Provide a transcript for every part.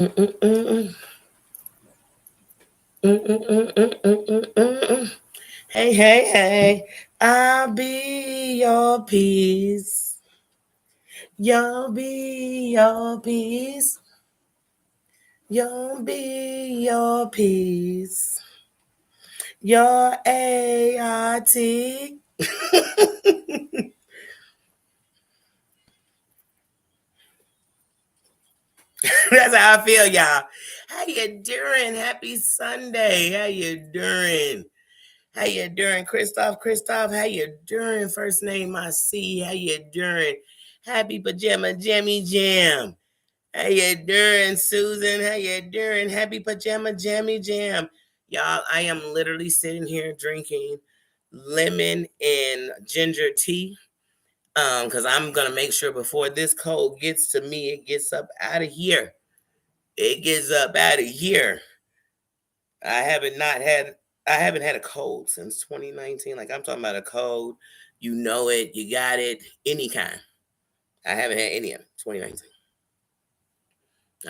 Mm-mm-mm-mm. Mm-mm-mm-mm-mm-mm-mm. Hey, hey, hey. I'll be your peace. You'll be your peace. You'll be your peace. Your ART. That's how I feel, y'all. How you doing? Happy Sunday. How you doing? How you doing, Christoph? Christoph, how you doing? First name I see. How you doing? Happy Pajama Jammy Jam. How you doing, Susan? How you doing? Happy Pajama Jammy Jam. Y'all, I am literally sitting here drinking lemon and ginger tea. Because I'm gonna make sure before this cold gets to me, it gets up out of here. It gets up out of here. I haven't not had I haven't had a cold since 2019. Like I'm talking about a cold, you know it, you got it, any kind. I haven't had any of it. 2019.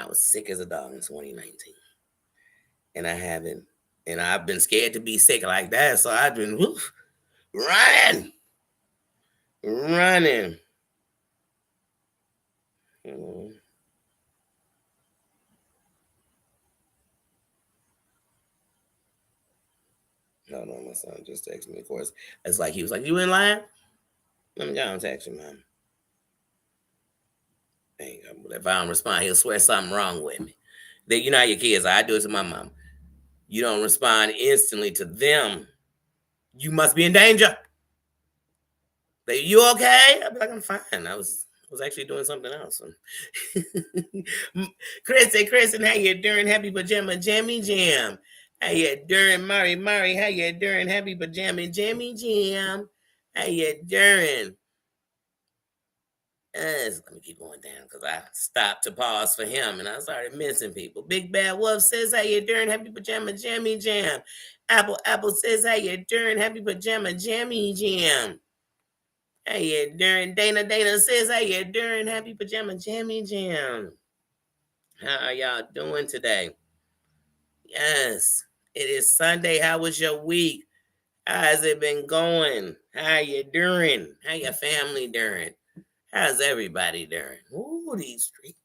I was sick as a dog in 2019, and I haven't. And I've been scared to be sick like that, so I've been running, running. Mm. Hold on, my son just texted me. Of course, it's like he was like, "You in line?" Let me go and text you, man. If I don't respond, he'll swear something wrong with me. You know how your kids are. I do it to my mom. You don't respond instantly to them, you must be in danger. They, you okay? I'd be like, I'm fine. I was actually doing something else. Kristen, how you doing? Happy pajama jammy jam. How you doing, Mari? How you doing? Happy pajama jammy jam. How you doing? Let me keep going down because I stopped to pause for him and I started missing people. Big Bad Wolf says, how you doing? Happy pajama jammy jam. Apple says, how you doing? Happy pajama jammy jam. How you doing? Dana says, how you doing? Happy pajama jammy jam. How are y'all doing today? Yes, it is Sunday. How was your week? How has it been going? How you doing? How your family doing? How's everybody doing? Ooh, these streets.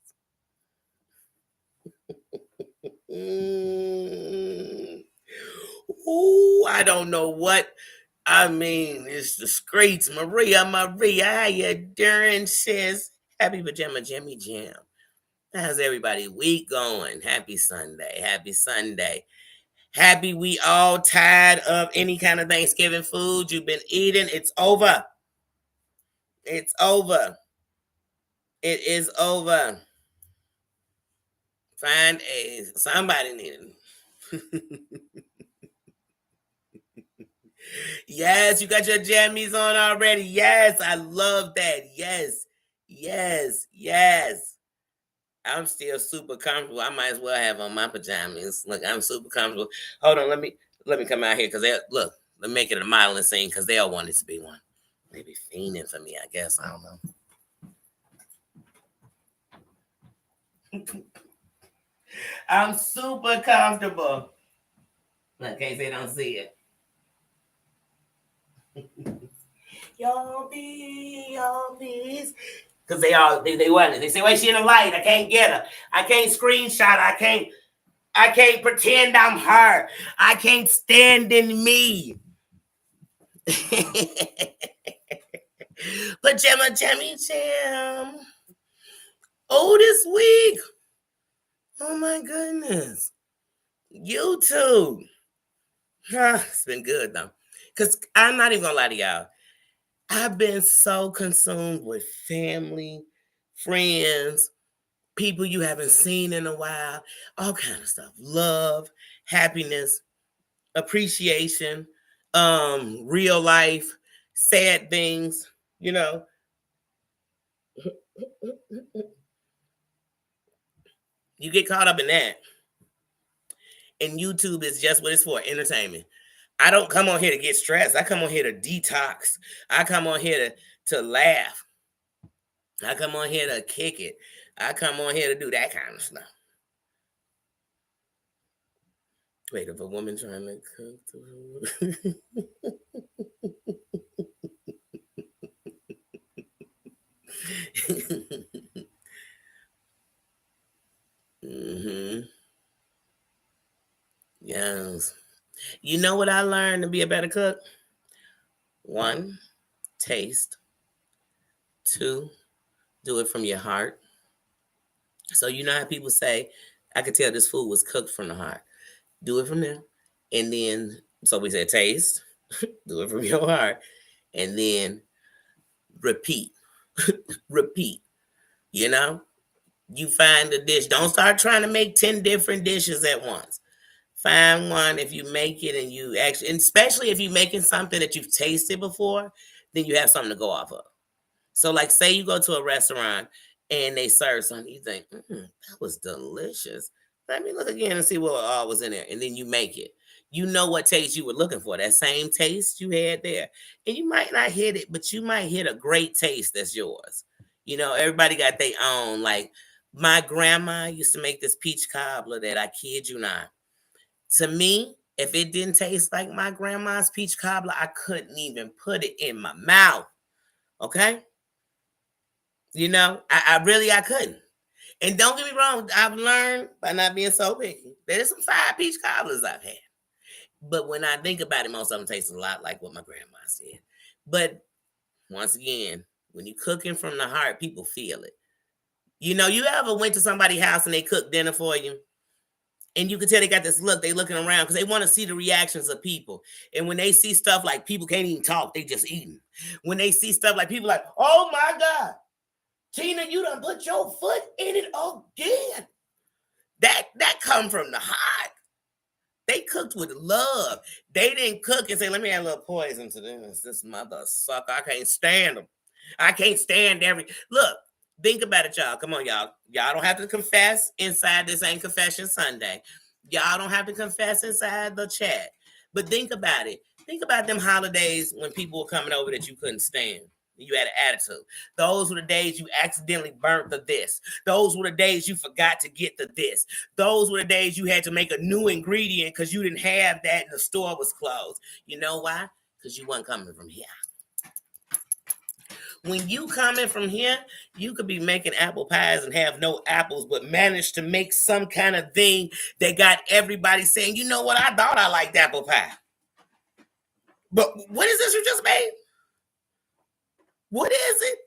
Mm. Ooh, I don't know what. I mean, it's the streets. Maria, how you doing, sis? Happy pajama jammy jam. How's everybody week going? Happy Sunday. Happy Sunday. Happy we all tired of any kind of Thanksgiving food you've been eating. It's over. It's over. It is over. Find a somebody needed. Yes, you got your jammies on already. Yes, I love that. Yes, yes. I'm still super comfortable. I might as well have on my pajamas. Look, I'm super comfortable. Hold on, let me come out here because they look. Let me make it a modeling scene because they all want it to be one. Maybe fiending for me, I guess. I don't know. I'm super comfortable. In case they don't see it. Y'all be. Because they want it. They say, wait, she in the light. I can't get her. I can't screenshot. I can't pretend I'm her. I can't stand in me. Pajama Jammy Jam. Oh, this week. Oh my goodness. YouTube. It's been good though. Because I'm not even gonna lie to y'all. I've been so consumed with family, friends, people you haven't seen in a while, all kind of stuff. Love, happiness, appreciation, real life, sad things, you know. You get caught up in that. And YouTube is just what it's for, entertainment. I don't come on here to get stressed. I come on here to detox. I come on here to laugh. I come on here to kick it. I come on here to do that kind of stuff. Wait, if a woman trying to cook hmm. Yes. You know what I learned to be a better cook? One, taste. Two, do it from your heart. So you know how people say, I could tell this food was cooked from the heart. Do it from there. And then, so we said taste, do it from your heart. And then repeat. Repeat. You know? You find a dish. Don't start trying to make 10 different dishes at once. Find one. If you make it and you actually, and especially if you're making something that you've tasted before, then you have something to go off of. So, like, say you go to a restaurant and they serve something, you think, that was delicious. Let me look again and see what all was in there. And then you make it. You know what taste you were looking for, that same taste you had there. And you might not hit it, but you might hit a great taste that's yours. You know, everybody got their own. Like, my grandma used to make this peach cobbler that I kid you not. To me, if it didn't taste like my grandma's peach cobbler, I couldn't even put it in my mouth. Okay? You know, I couldn't. And don't get me wrong, I've learned by not being so picky. There's some fire peach cobblers I've had. But when I think about it, most of them taste a lot like what my grandma said. But once again, when you're cooking from the heart, people feel it. You know, you ever went to somebody's house and they cooked dinner for you? And you can tell they got this look, they looking around because they want to see the reactions of people. And when they see stuff like people can't even talk, they just eating. When they see stuff like people like, oh my God, Tina, you done put your foot in it again. That come from the heart. They cooked with love. They didn't cook and say, let me add a little poison to this. This mother sucker. I can't stand them. I can't stand every look. Think about it, y'all. Come on, y'all. Y'all don't have to confess inside this ain't confession Sunday. Y'all don't have to confess inside the chat. But think about it. Think about them holidays when people were coming over that you couldn't stand. You had an attitude. Those were the days you accidentally burnt the this. Those were the days you forgot to get the this. Those were the days you had to make a new ingredient because you didn't have that and the store was closed. You know why? Because you weren't coming from here. When you coming from here, you could be making apple pies and have no apples, but manage to make some kind of thing that got everybody saying, you know what, I thought I liked apple pie. But what is this you just made? What is it?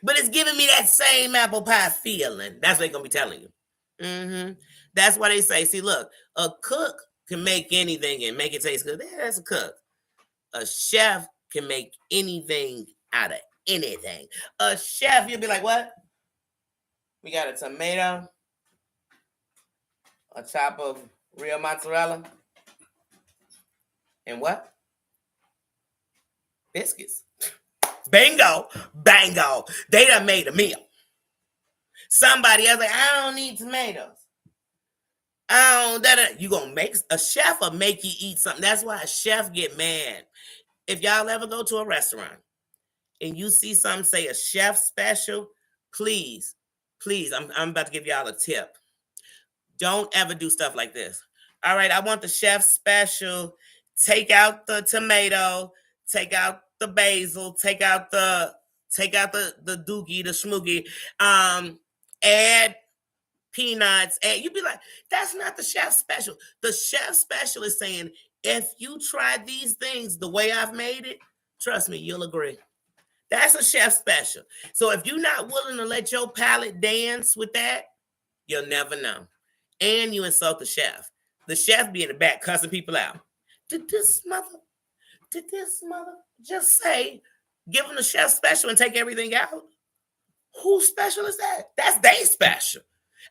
But it's giving me that same apple pie feeling. That's what they're going to be telling you. That's why they say, see, look, a cook can make anything and make it taste good. That's a cook. A chef can make anything out of anything. A chef, you'll be like, what? We got a tomato, a chop of real mozzarella, and what? Biscuits. Bingo, bango. They done made a meal. Somebody else like, I don't need tomatoes. You gonna make a chef will make you eat something. That's why a chef get mad. If y'all ever go to a restaurant and you see something say a chef special, please, I'm about to give y'all a tip. Don't ever do stuff like this. All right, I want the chef special. Take out the tomato, take out the basil, take out the dookie, the schmoogie. Add peanuts, and you'd be like, that's not the chef special. The chef special is saying, if you try these things the way I've made it, trust me, you'll agree. That's a chef special. So if you're not willing to let your palate dance with that, you'll never know. And you insult the chef. The chef be in the back cussing people out. Did this mother just say, give them the chef special and take everything out? Whose special is that? That's they special.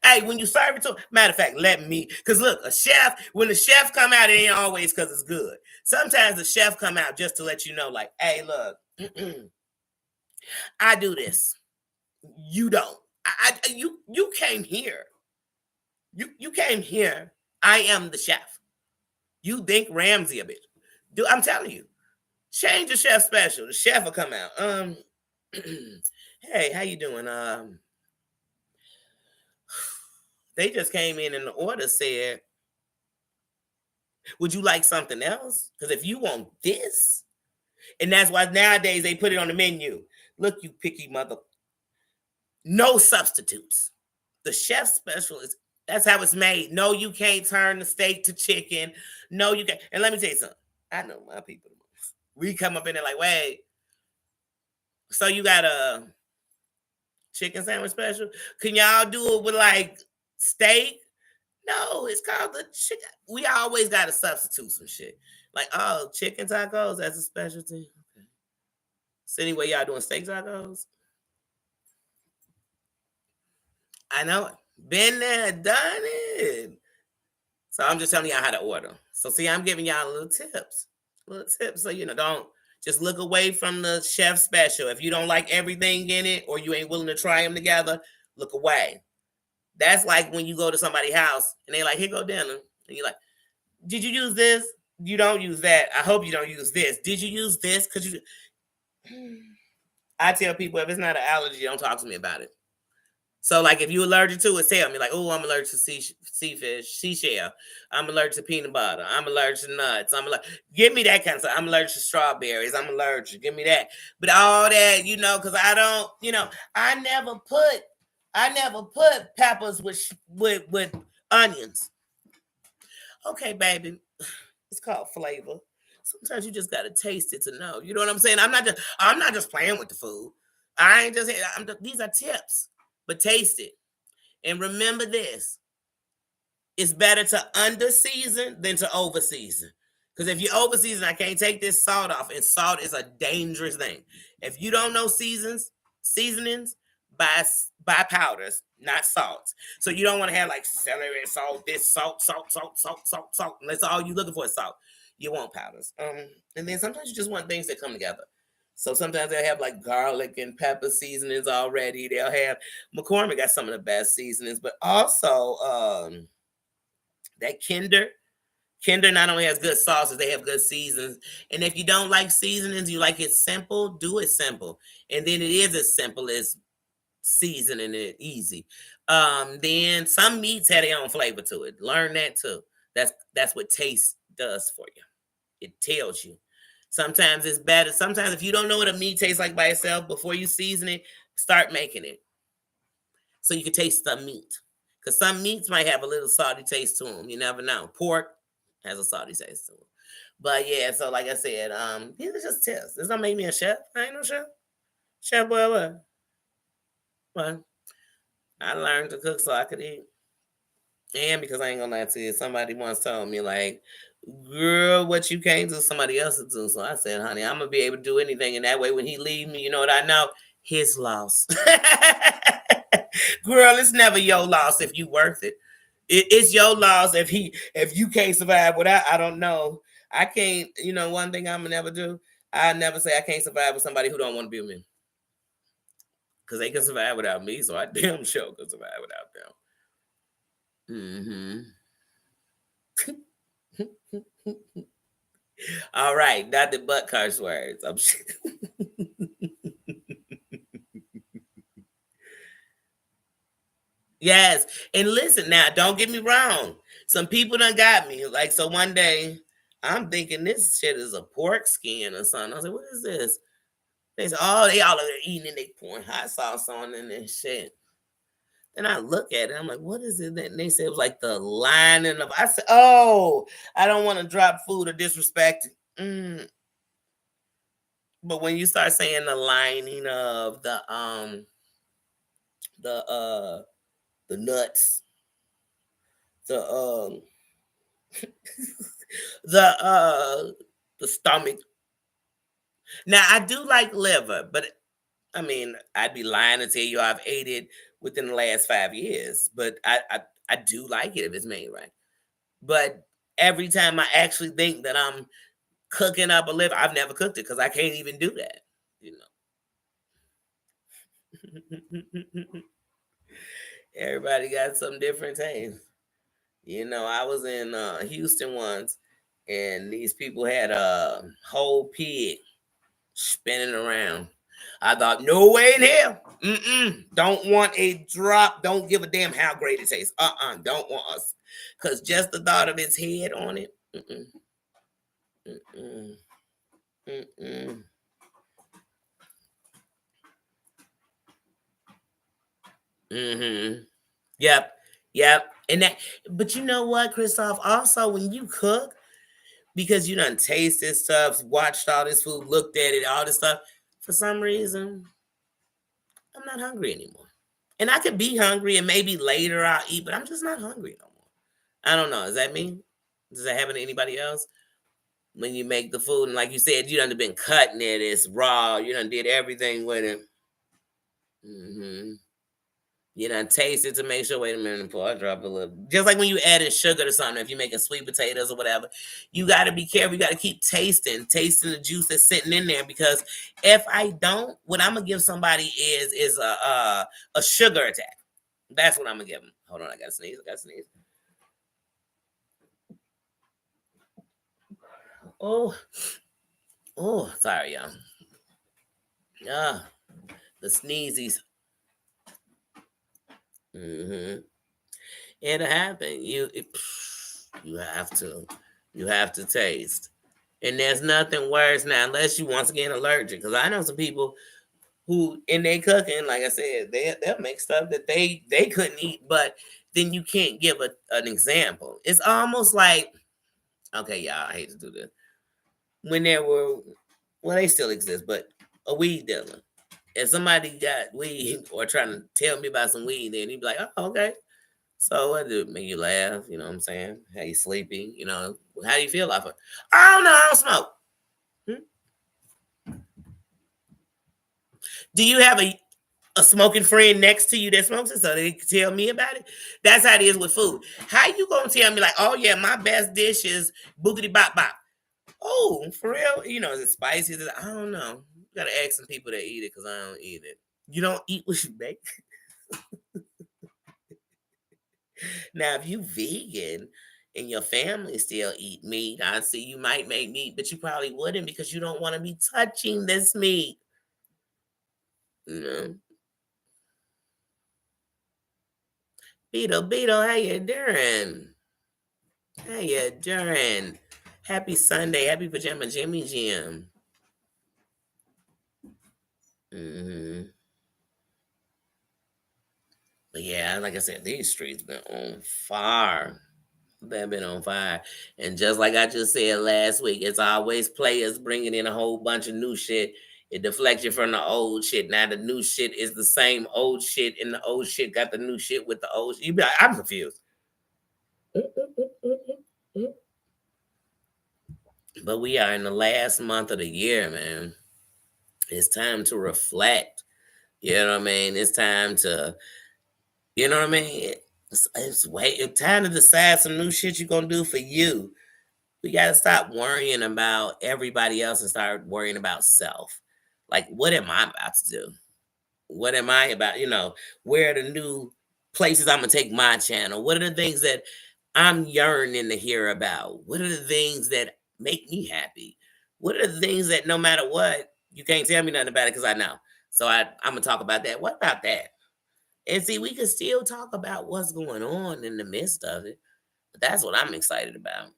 Hey, when you serve it to, matter of fact, let me, because look, a chef, when the chef come out, it ain't always because it's good. Sometimes the chef come out just to let you know, like, hey, look, I do this. You don't. You came here. You came here. I am the chef. You think Ramsay a bitch. Dude, I'm telling you, change the chef special. The chef will come out. Hey, how you doing? They just came in and the order said Would you like something else? Because if you want this, and that's why nowadays they put it on the menu. Look, you picky mother. No substitutes. The chef special is that's how it's made. No, you can't turn the steak to chicken. No, you can't. And let me tell you something. I know my people. We come up in there like, wait, so you got a chicken sandwich special? Can y'all do it with like steak? No, it's called the chicken. We always got to substitute some shit. Like, oh, chicken tacos, that's a specialty. Okay. So anyway, y'all doing steak tacos? I know it. Been there, done it. So I'm just telling y'all how to order. So see, I'm giving y'all little tips. Little tips. So don't just look away from the chef special. If you don't like everything in it or you ain't willing to try them together, look away. That's like when you go to somebody's house and they like, here go dinner. And you're like, did you use this? You don't use that. I hope you don't use this. Did you use this? Because I tell people if it's not an allergy, don't talk to me about it. So, like, if you're allergic to it, tell me. Like, oh, I'm allergic to seafish, seashell. I'm allergic to peanut butter. I'm allergic to nuts. Give me that kind of stuff. I'm allergic to strawberries. I'm allergic. Give me that. But all that, because I don't, I never put peppers with onions. Okay, baby. It's called flavor. Sometimes you just gotta taste it to know. You know what I'm saying? I'm not just playing with the food. I ain't just. These are tips. But taste it. And remember this. It's better to under-season than to over-season. Because if you over-season, I can't take this salt off. And salt is a dangerous thing. If you don't know seasonings, buy powders, not salts. So you don't want to have like celery salt, this salt. And that's all you're looking for is salt. You want powders. And then sometimes you just want things that come together. So sometimes they'll have like garlic and pepper seasonings already. They'll have McCormick got some of the best seasonings, but also that Kinder not only has good sauces, they have good seasons. And if you don't like seasonings, you like it simple, do it simple. And then it is as simple as seasoning it easy. Then some meats have their own flavor to it. Learn that too. That's what taste does for you. It tells you. Sometimes it's better. Sometimes if you don't know what a meat tastes like by itself, before you season it, start making it. So you can taste the meat. Because some meats might have a little salty taste to them. You never know. Pork has a salty taste to them. But yeah, so like I said, these are just tips. This don't make me a chef. I ain't no chef. Chef boy, what? Well, I learned to cook so I could eat. And because I ain't gonna lie to you, somebody once told me, like, girl, what you can't do, somebody else will do. So I said, honey, I'm gonna be able to do anything. And that way, when he leave me, you know what I know? His loss. Girl, it's never your loss if you worth it. It's your loss if you can't survive without. I don't know. I can't. One thing I'm gonna never do. I never say I can't survive with somebody who don't want to be with me. Because they can survive without me, so I damn sure can survive without them. All right, not the butt curse words. I'm sure. Yes, and listen now, don't get me wrong. Some people done got me. Like, so one day, I'm thinking this shit is a pork skin or something. I was like, what is this? They said, oh, they all over there eating and they pouring hot sauce on and this shit. And I look at it, I'm like, what is it? And they said it was like the lining of. I said, oh, I don't want to drop food or disrespect. But when you start saying the lining of the nuts, the the stomach. Now I do like liver, but I mean, I'd be lying to tell you I've ate it within the last 5 years. But I do like it if it's made right. But every time I actually think that I'm cooking up a liver, I've never cooked it because I can't even do that. Everybody got some different taste. I was in Houston once, and these people had a whole pig spinning around. I thought, no way in hell. Don't want a drop. Don't give a damn how great it tastes. Don't want us. Because just the thought of its head on it, Mm-mm. Mm-mm. Mm-mm. Mm-hmm. Yep. Yep. And that, but you know what, Christoph? Also, when you cook, because you done tasted stuff, watched all this food, looked at it, all this stuff, for some reason, I'm not hungry anymore. And I could be hungry and maybe later I'll eat, but I'm just not hungry no more. I don't know. Is that me? Does that happen to anybody else? When you make the food and like you said, you done been cutting it, it's raw, you done did everything with it. Hmm. You done taste it to make sure, wait a minute, before I drop a little. Just like when you added sugar to something, if you're making sweet potatoes or whatever, you got to be careful. You got to keep tasting the juice that's sitting in there. Because if I don't, what I'm gonna give somebody is a sugar attack. That's what I'm gonna give them. Hold on, I gotta sneeze. I gotta sneeze. Oh, oh, sorry, y'all. Ah, the sneezies. Mm-hmm. It'll happen. You have to. You have to taste. And there's nothing worse now, unless you once again allergic. Because I know some people who in their cooking, like I said, they'll make stuff that they couldn't eat, but then you can't give an example. It's almost like, okay, y'all, I hate to do this. When there were, well, they still exist, but a weed dealer. If somebody got weed or trying to tell me about some weed, then he'd be like, oh, okay. So what do it make you laugh? You know what I'm saying? How you sleepy? You know, how do you feel off of? I don't know, I don't smoke. Hmm? Do you have a smoking friend next to you that smokes it so they can tell me about it? That's how it is with food. How you gonna tell me like, oh yeah, my best dish is boogity bop bop? Oh, for real? You know, is it spicy? I don't know. You gotta ask some people that eat it because I don't eat it. You don't eat what you bake. Now, if you vegan and your family still eat meat, I see you might make meat, but you probably wouldn't because you don't want to be touching this meat. You know, Beetle, Beetle, how you doing? How you doing? Happy Sunday, happy pajama Jimmy Jim. Hmm. But yeah, like I said, these streets been on fire. They've been on fire. And just like I just said last week, it's always players bringing in a whole bunch of new shit. It deflects you from the old shit. Now the new shit is the same old shit, and the old shit got the new shit with the old shit. You be like, I'm confused. But we are in the last month of the year, man. It's time to reflect. You know what I mean? It's time to, you know what I mean? It's time to decide some new shit you're gonna do for you. We gotta stop worrying about everybody else and start worrying about self. Like, what am I about to do? What am I about? You know, where are the new places I'm gonna take my channel? What are the things that I'm yearning to hear about? What are the things that make me happy? What are the things that no matter what, you can't tell me nothing about it because I know. So I'm gonna talk about that. What about that? And see, we can still talk about what's going on in the midst of it. But that's what I'm excited about.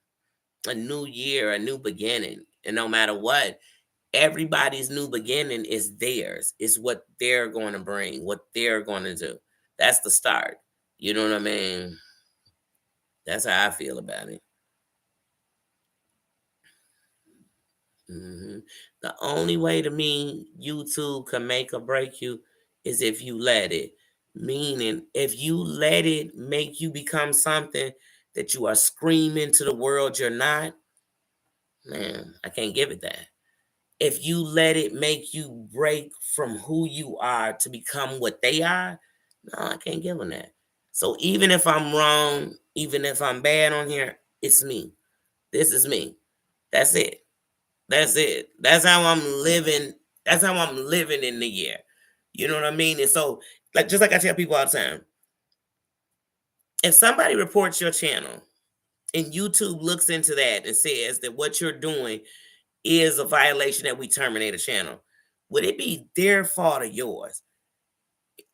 A new year, a new beginning. And no matter what, everybody's new beginning is theirs. It's what they're going to bring, what they're going to do. That's the start. You know what I mean? That's how I feel about it. Hmm. The only way to me YouTube can make or break you is if you let it. Meaning, if you let it make you become something that you are screaming to the world you're not, man, I can't give it that. If you let it make you break from who you are to become what they are, no, I can't give them that. So even if I'm wrong, even if I'm bad on here, it's me. This is me. That's it. That's it. That's how I'm living. That's how I'm living in the year. You know what I mean? And so, like, just like I tell people all the time, if somebody reports your channel and YouTube looks into that and says that what you're doing is a violation that we terminate a channel, would it be their fault or yours?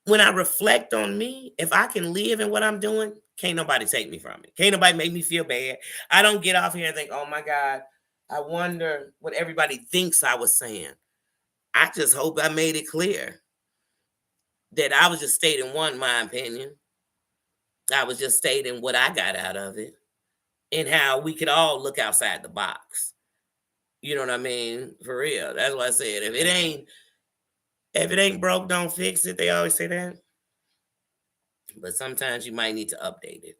When I reflect on me, if I can live in what I'm doing, Can't nobody take me from it. Can't nobody make me feel bad. I don't get off here and think, oh my God, I wonder what everybody thinks I was saying. I just hope I made it clear that I was just stating my opinion. I was just stating what I got out of it and how we could all look outside the box. You know what I mean? For real. That's what I said. If it ain't broke, don't fix it. They always say that. But sometimes you might need to update it.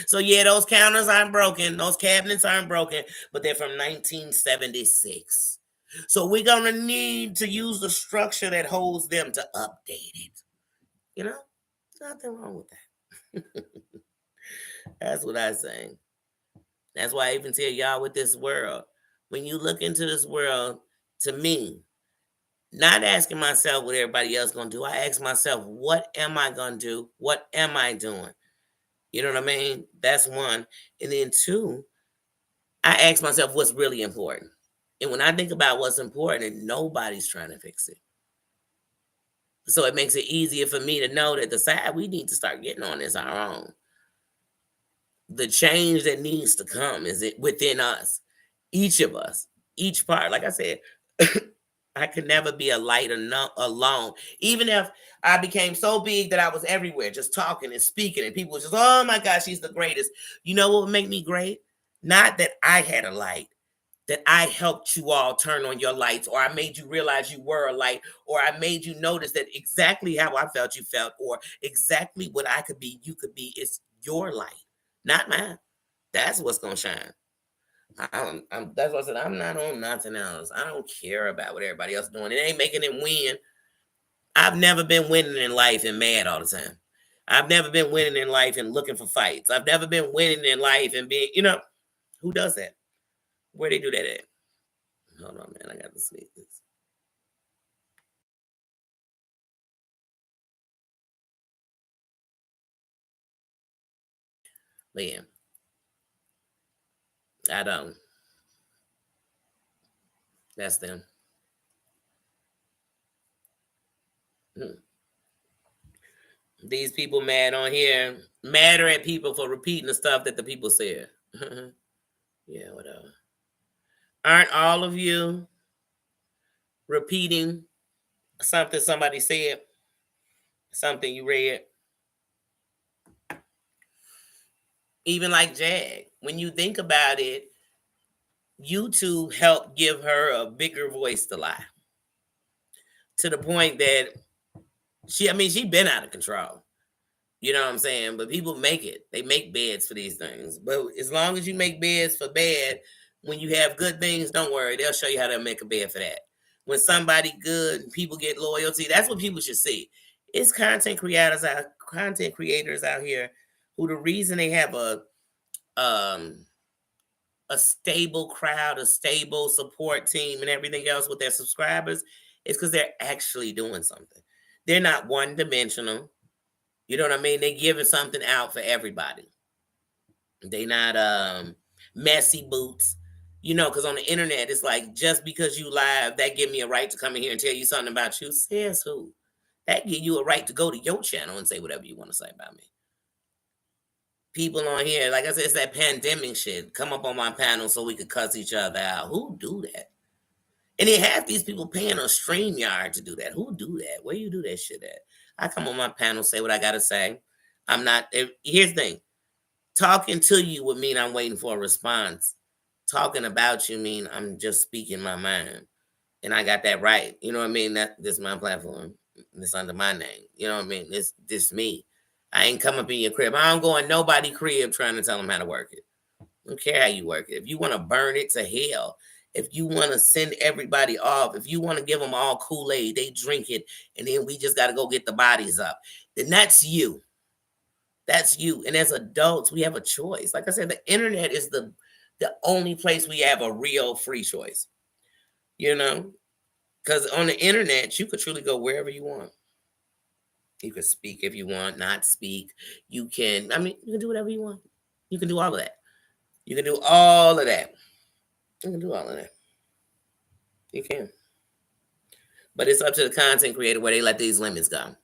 So yeah, those counters aren't broken. Those cabinets aren't broken, but they're from 1976. So we're gonna need to use the structure that holds them to update it. You know, nothing wrong with that. That's what I say. That's why I even tell y'all with this world. When you look into this world, to me, not asking myself what everybody else gonna do. I ask myself, what am I gonna do? What am I doing? You know what I mean? That's one. And then two, I ask myself what's really important. And when I think about what's important, nobody's trying to fix it. So it makes it easier for me to know that the side we need to start getting on is our own. The change that needs to come is it within us, each of us, each part. Like I said, I could never be a light alone. Even if I became so big that I was everywhere, just talking and speaking, and people were just, oh my gosh, she's the greatest. You know what would make me great? Not that I had a light, that I helped you all turn on your lights, or I made you realize you were a light, or I made you notice that exactly how I felt you felt, or exactly what I could be, you could be. It's your light, not mine. That's what's gonna shine. That's what I said. I'm not on nothing else. I don't care about what everybody else doing. It ain't making them win. I've never been winning in life and mad all the time. I've never been winning in life and looking for fights. I've never been winning in life and being, who does that? Where they do that at? Hold on, man. I got to sneak this. But yeah, I don't. That's them. Hmm. These people mad on here, madder at people for repeating the stuff that the people said. Yeah, whatever. Aren't all of you repeating something somebody said, something you read? Even like Jag, when you think about it, YouTube helped give her a bigger voice to lie, to the point that she been out of control. You know what I'm saying? But people make it. They make beds for these things. But as long as you make beds for bad, when you have good things, don't worry. They'll show you how to make a bed for that. When somebody good, people get loyalty. That's what people should see. It's content creators out here who the reason they have um a stable crowd, a stable support team, and everything else with their subscribers is because they're actually doing something. They're not one dimensional. You know what I mean? They giving something out for everybody. They not messy boots. Because on the internet, it's like just because you live, that give me a right to come in here and tell you something about you. Says who? That give you a right to go to your channel and say whatever you want to say about me. People on here, like I said, it's that pandemic shit. Come up on my panel so we could cuss each other out. Who do that? And then half these people paying a StreamYard to do that. Who do that? Where you do that shit at? I come on my panel, say what I gotta say. I'm not. Here's the thing: talking to you would mean I'm waiting for a response. Talking about you mean I'm just speaking my mind, and I got that right. You know what I mean? This is my platform. It's under my name. You know what I mean? This me. I ain't come up in your crib. I don't go in nobody crib trying to tell them how to work it. I don't care how you work it. If you want to burn it to hell, if you want to send everybody off, if you want to give them all Kool-Aid, they drink it, and then we just got to go get the bodies up, then that's you. That's you. And as adults, we have a choice. Like I said, the internet is the only place we have a real free choice. Because on the internet, you could truly go wherever you want. You can speak if you want, not speak. You can do whatever you want. You can do all of that. You can do all of that. You can do all of that. You can. But it's up to the content creator where they let these limits go.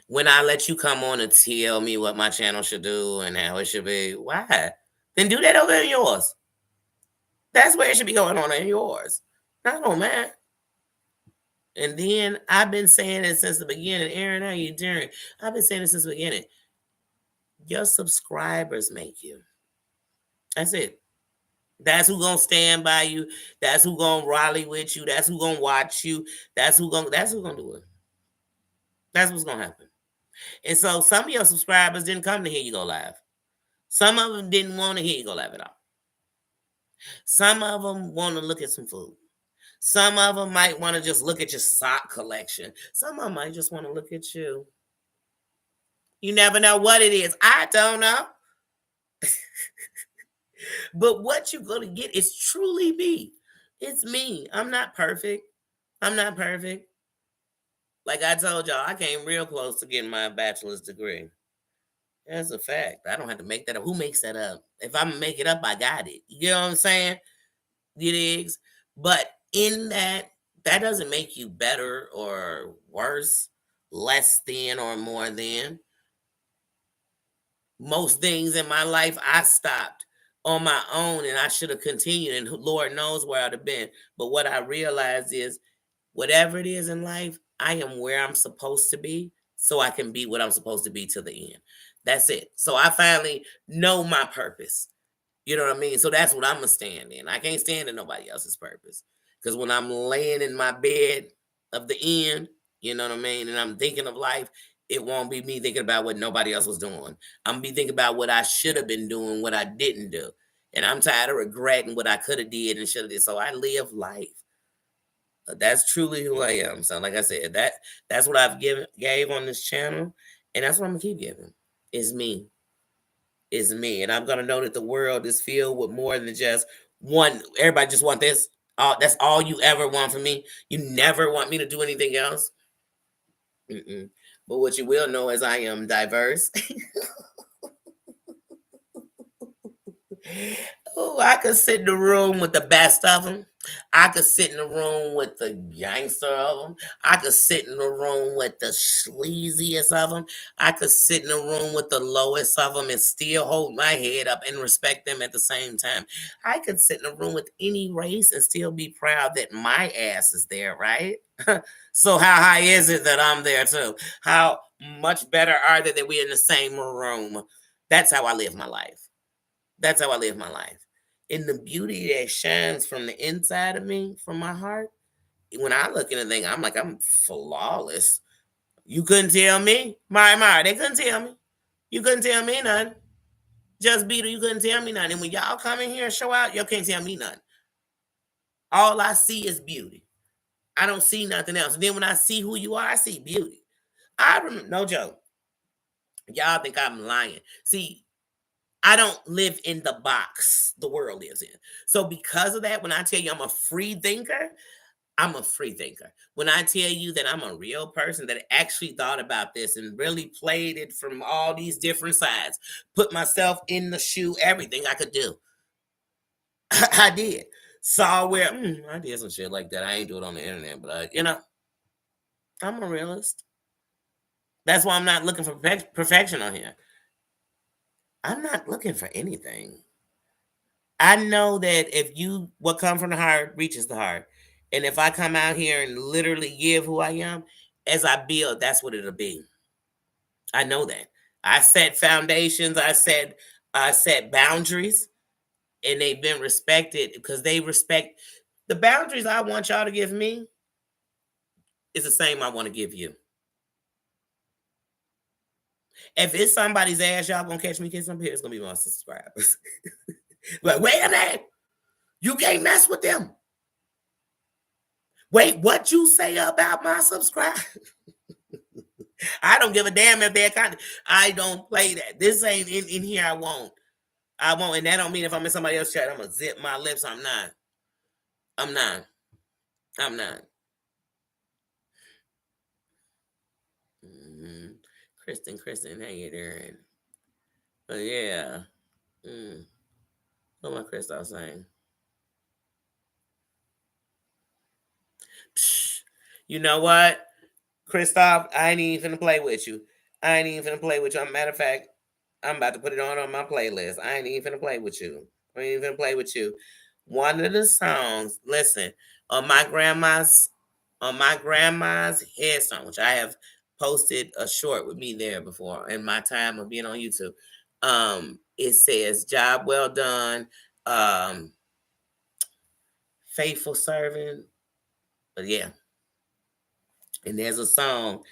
When I let you come on and tell me what my channel should do and how it should be, why? Then do that over in yours. That's where it should be going on in yours. Not on mine. And then I've been saying it since the beginning. Aaron, how you doing? I've been saying it since the beginning. Your subscribers make you. That's it. That's who gonna stand by you. That's who gonna rally with you. That's who gonna watch you. That's who gonna do it. That's what's gonna happen. And so some of your subscribers didn't come to hear you go live. Some of them didn't want to hear you go live at all. Some of them want to look at some food. Some of them might want to just look at your sock collection. Some of them might just want to look at you. You never know what it is. I don't know. But what you're going to get is truly me. It's me. I'm not perfect. I'm not perfect. Like I told y'all, I came real close to getting my bachelor's degree. That's a fact. I don't have to make that up. Who makes that up? If I'm make it up, I got it. You know what I'm saying? You digs? But in that doesn't make you better or worse, less than or more than. Most things in my life I stopped on my own and I should have continued, and Lord knows where I'd have been. But what I realized is whatever it is in life, I am where I'm supposed to be so I can be what I'm supposed to be to the end. That's it. So I finally know my purpose. You know what I mean? So that's what I'm going to stand in. I can't stand in nobody else's purpose. Because when I'm laying in my bed of the end, you know what I mean? And I'm thinking of life, it won't be me thinking about what nobody else was doing. I'm going to be thinking about what I should have been doing, what I didn't do. And I'm tired of regretting what I could have did and should have did. So I live life. That's truly who I am. So like I said, that's what I've gave on this channel. And that's what I'm going to keep giving. It's me. Is me, and I'm gonna know that the world is filled with more than just one. Everybody just want this. That's all you ever want from me. You never want me to do anything else. Mm-mm. But what you will know is I am diverse. Oh, I could sit in the room with the best of them. I could sit in the room with the gangster of them. I could sit in the room with the sleaziest of them. I could sit in the room with the lowest of them and still hold my head up and respect them at the same time. I could sit in a room with any race and still be proud that my ass is there, right? So how high is it that I'm there too? How much better are they that we're in the same room? That's how I live my life. That's how I live my life. And the beauty that shines from the inside of me, from my heart, when I look at anything, I'm like, I'm flawless. You couldn't tell me. My, they couldn't tell me. You couldn't tell me nothing. Just Beater, you couldn't tell me nothing. And when y'all come in here and show out, y'all can't tell me nothing. All I see is beauty. I don't see nothing else. And then when I see who you are, I see beauty. I remember, no joke. Y'all think I'm lying. See, I don't live in the box the world lives in. So because of that, when I tell you I'm a free thinker, I'm a free thinker. When I tell you that I'm a real person that actually thought about this and really played it from all these different sides, put myself in the shoe, everything I could do. I did. Saw where I did some shit like that. I ain't do it on the internet, but I'm a realist. That's why I'm not looking for perfection on here. I'm not looking for anything. I know that if you what come from the heart reaches the heart. And if I come out here and literally give who I am, as I build, that's what it'll be. I know that. I set foundations, I set boundaries, and they've been respected because they respect the boundaries I want y'all to give me is the same I want to give you. If it's somebody's ass y'all gonna catch me kissing up here, it's gonna be my subscribers. But wait a minute, you can't mess with them. Wait, what you say about my subscribers? I don't give a damn if they're kind. I don't play that. This ain't in here. I won't. I won't. And that don't mean if I'm in somebody else's chat, I'm gonna zip my lips. I'm not. I'm not. I'm not. Mm-hmm. Kristen, how you doing? But yeah. What my Crystal saying? Psh, you know what? Christoph, I ain't even finna play with you. I ain't even finna play with you. Matter of fact, I'm about to put it on my playlist. I ain't even finna play with you. I ain't even finna play with you. One of the songs, listen, on my grandma's headstone, which I have posted a short with me there before in my time of being on YouTube. It says, "Job well done, faithful servant." But yeah, and there's a song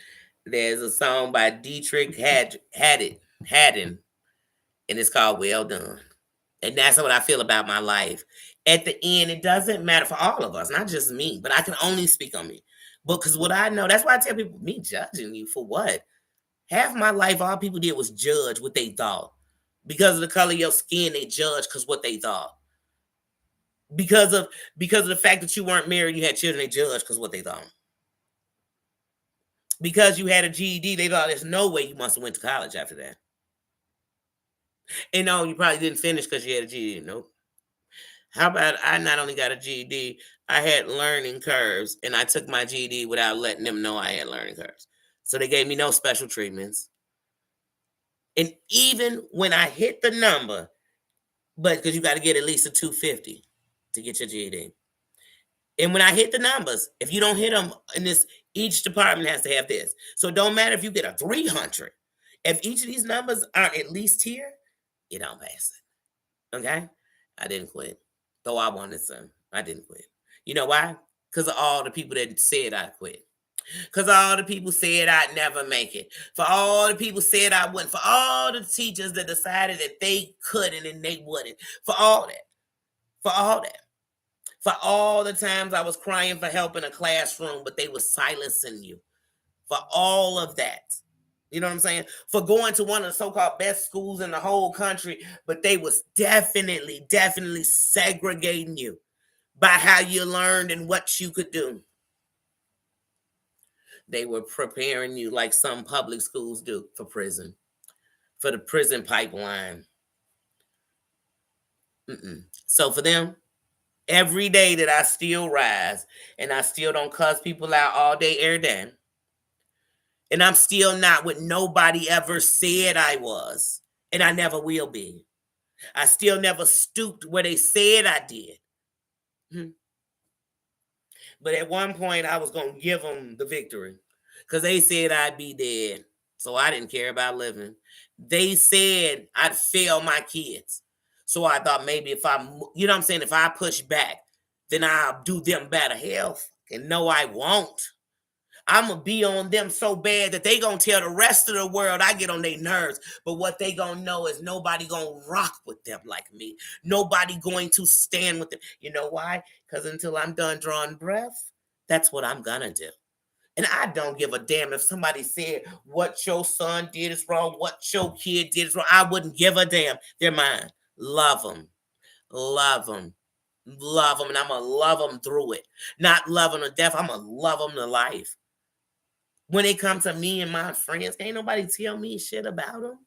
by Dietrich Haddon, and it's called "Well Done." And that's what I feel about my life. At the end, it doesn't matter for all of us, not just me, but I can only speak on me. Because what I know, that's why I tell people, me judging you for what? Half my life, all people did was judge what they thought. Because of the color of your skin, they judge because what they thought. Because of the fact that you weren't married, you had children, they judge because what they thought. Because you had a GED, they thought there's no way you must have went to college after that. And no, you probably didn't finish because you had a GED. Nope. How about I not only got a GED, I had learning curves, and I took my GED without letting them know I had learning curves. So they gave me no special treatments. And even when I hit the number, but because you got to get at least a 250 to get your GED. And when I hit the numbers, if you don't hit them in this, each department has to have this. So it don't matter if you get a 300. If each of these numbers aren't at least here, you don't pass it. Okay? I didn't quit. Though I wanted some. I didn't quit. You know why? Because of all the people that said I quit. Because all the people said I'd never make it. For all the people said I wouldn't. For all the teachers that decided that they couldn't and they wouldn't. For all that. For all that. For all the times I was crying for help in a classroom, but they were silencing you. For all of that. You know what I'm saying? For going to one of the so-called best schools in the whole country, but they was definitely segregating you by how you learned and what you could do. They were preparing you like some public schools do for prison, for the prison pipeline. So for them, every day that I still rise and I still don't cuss people out all day, every day, and I'm still not what nobody ever said I was, and I never will be. I still never stooped where they said I did. But at one point, I was going to give them the victory because they said I'd be dead. So I didn't care about living. They said I'd fail my kids. So I thought maybe if if I push back, then I'll do them better. Hell, and no, I won't. I'm going to be on them so bad that they going to tell the rest of the world I get on their nerves. But what they going to know is nobody going to rock with them like me. Nobody going to stand with them. You know why? Because until I'm done drawing breath, that's what I'm going to do. And I don't give a damn if somebody said what your son did is wrong, what your kid did is wrong. I wouldn't give a damn. They're mine. Love them. Love them. Love them. And I'm going to love them through it. Not love them to death. I'm going to love them to life. When it comes to me and my friends, ain't nobody tell me shit about them.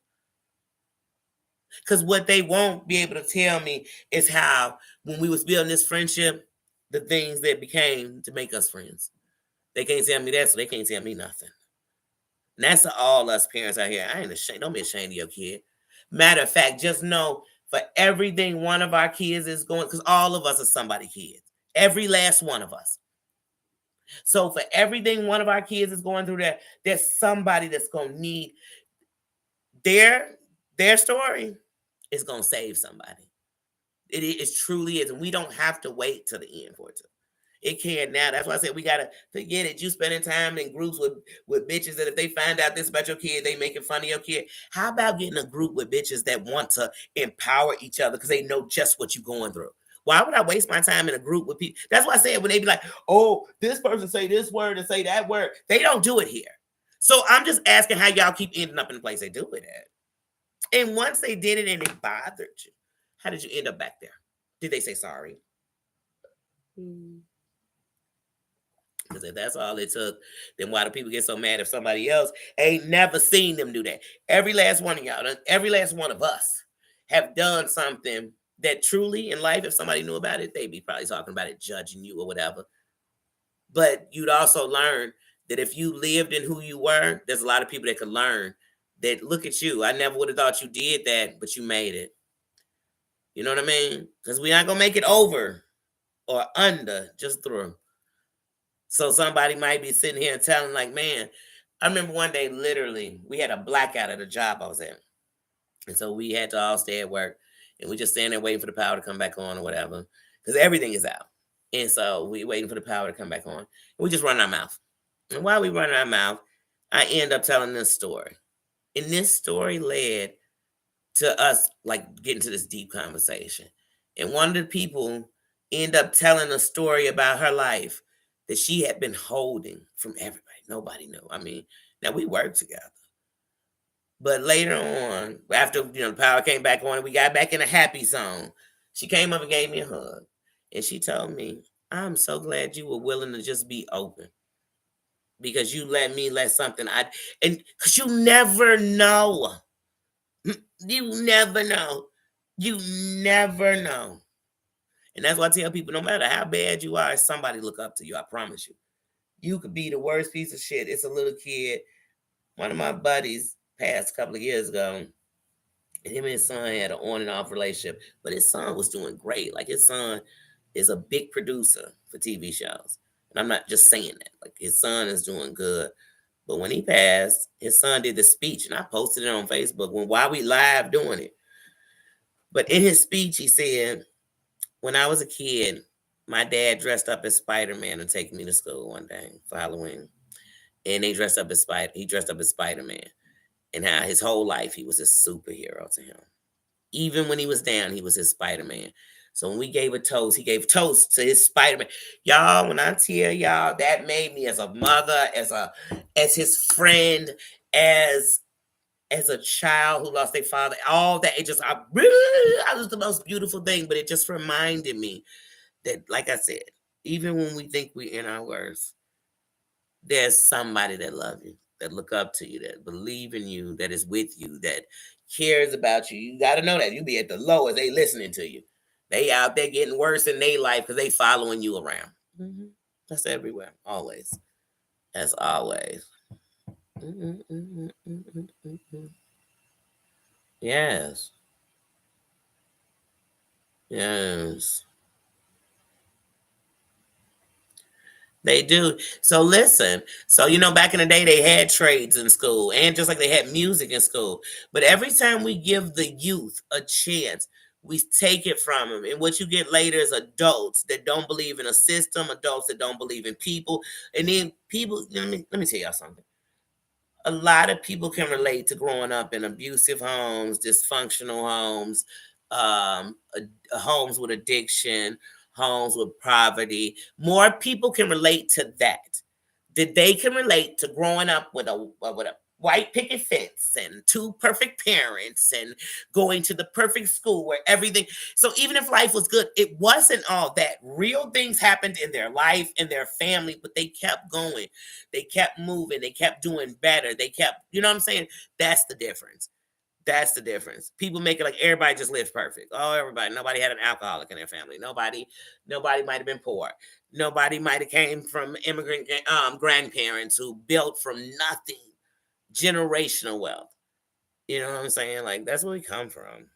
Because what they won't be able to tell me is how, when we was building this friendship, the things that became to make us friends. They can't tell me that, so they can't tell me nothing. And that's to all us parents out here. I ain't ashamed. Don't be ashamed of your kid. Matter of fact, just know for everything one of our kids is going, because all of us are somebody's kids. Every last one of us. So for everything one of our kids is going through, there's somebody that's going to need their story is going to save somebody. It truly is. And we don't have to wait till the end for it to. It can now. That's why I said we got to forget it. You spending time in groups with bitches that if they find out this about your kid, they making fun of your kid. How about getting a group with bitches that want to empower each other because they know just what you're going through? Why would I waste my time in a group with people? That's why I said when they be like, oh, this person say this word and say that word. They don't do it here. So I'm just asking how y'all keep ending up in the place they do it at. And once they did it and it bothered you, how did you end up back there? Did they say sorry? Because if that's all it took, then why do people get so mad if somebody else ain't never seen them do that? Every last one of y'all, every last one of us have done something that truly in life, if somebody knew about it, they'd be probably talking about it, judging you or whatever. But you'd also learn that if you lived in who you were, there's a lot of people that could learn that look at you. I never would have thought you did that, but you made it. You know what I mean? Because we're not gonna make it over or under, just through. So somebody might be sitting here and telling, like, man, I remember one day literally we had a blackout at a job I was at. And so we had to all stay at work and we just stand there waiting for the power to come back on or whatever. Because everything is out. And so we waiting for the power to come back on. And we just run our mouth. And while we run our mouth, I end up telling this story. And this story led to us like getting to this deep conversation. And one of the people ended up telling a story about her life that she had been holding from everybody. Nobody knew. I mean, now we worked together. But later on, after the power came back on and we got back in a happy zone, she came up and gave me a hug. And she told me, I'm so glad you were willing to just be open. Because you let me let something and because you never know. You never know. You never know. And that's why I tell people, no matter how bad you are, somebody look up to you. I promise you. You could be the worst piece of shit. It's a little kid. One of my buddies passed a couple of years ago. And him and his son had an on and off relationship. But his son was doing great. Like his son is a big producer for TV shows. And I'm not just saying that. Like his son is doing good. But when he passed, his son did the speech, and I posted it on Facebook while we live doing it. But in his speech, he said, when I was a kid, my dad dressed up as Spider-Man and take me to school one day for Halloween. And he dressed up as Spider-Man. And how his whole life he was a superhero to him. Even when he was down, he was his Spider-Man. So when we gave a toast, he gave toast to his Spider-Man. Y'all, when I tell y'all, that made me as a mother, as his friend, as a child who lost their father, all that, I was the most beautiful thing, but it just reminded me that, like I said, even when we think we're in our worst, there's somebody that loves you, that look up to you, that believe in you, that is with you, that cares about you. You got to know that. You be at the lowest, they listening to you. They out there getting worse in their life because they following you around. Mm-hmm. That's everywhere, always. As always. Mm-mm, mm-mm, mm-mm, mm-mm. Yes. Yes. They do. So listen. So back in the day they had trades in school, and just like they had music in school. But every time we give the youth a chance, we take it from them. And what you get later is adults that don't believe in a system, adults that don't believe in people, and then people. Let me tell y'all something. A lot of people can relate to growing up in abusive homes, dysfunctional homes, homes with addiction, homes with poverty. More people can relate to that. That they can relate to growing up with a white picket fence and two perfect parents and going to the perfect school where everything. So even if life was good, it wasn't all that. Real things happened in their life, in their family, but they kept going. They kept moving. They kept doing better. They kept, you know what I'm saying? That's the difference. That's the difference. People make it like everybody just lives perfect. Oh, everybody. Nobody had an alcoholic in their family. Nobody might have been poor. Nobody might have came from immigrant grandparents who built from nothing. Generational wealth. You know what I'm saying? Like that's where we come from.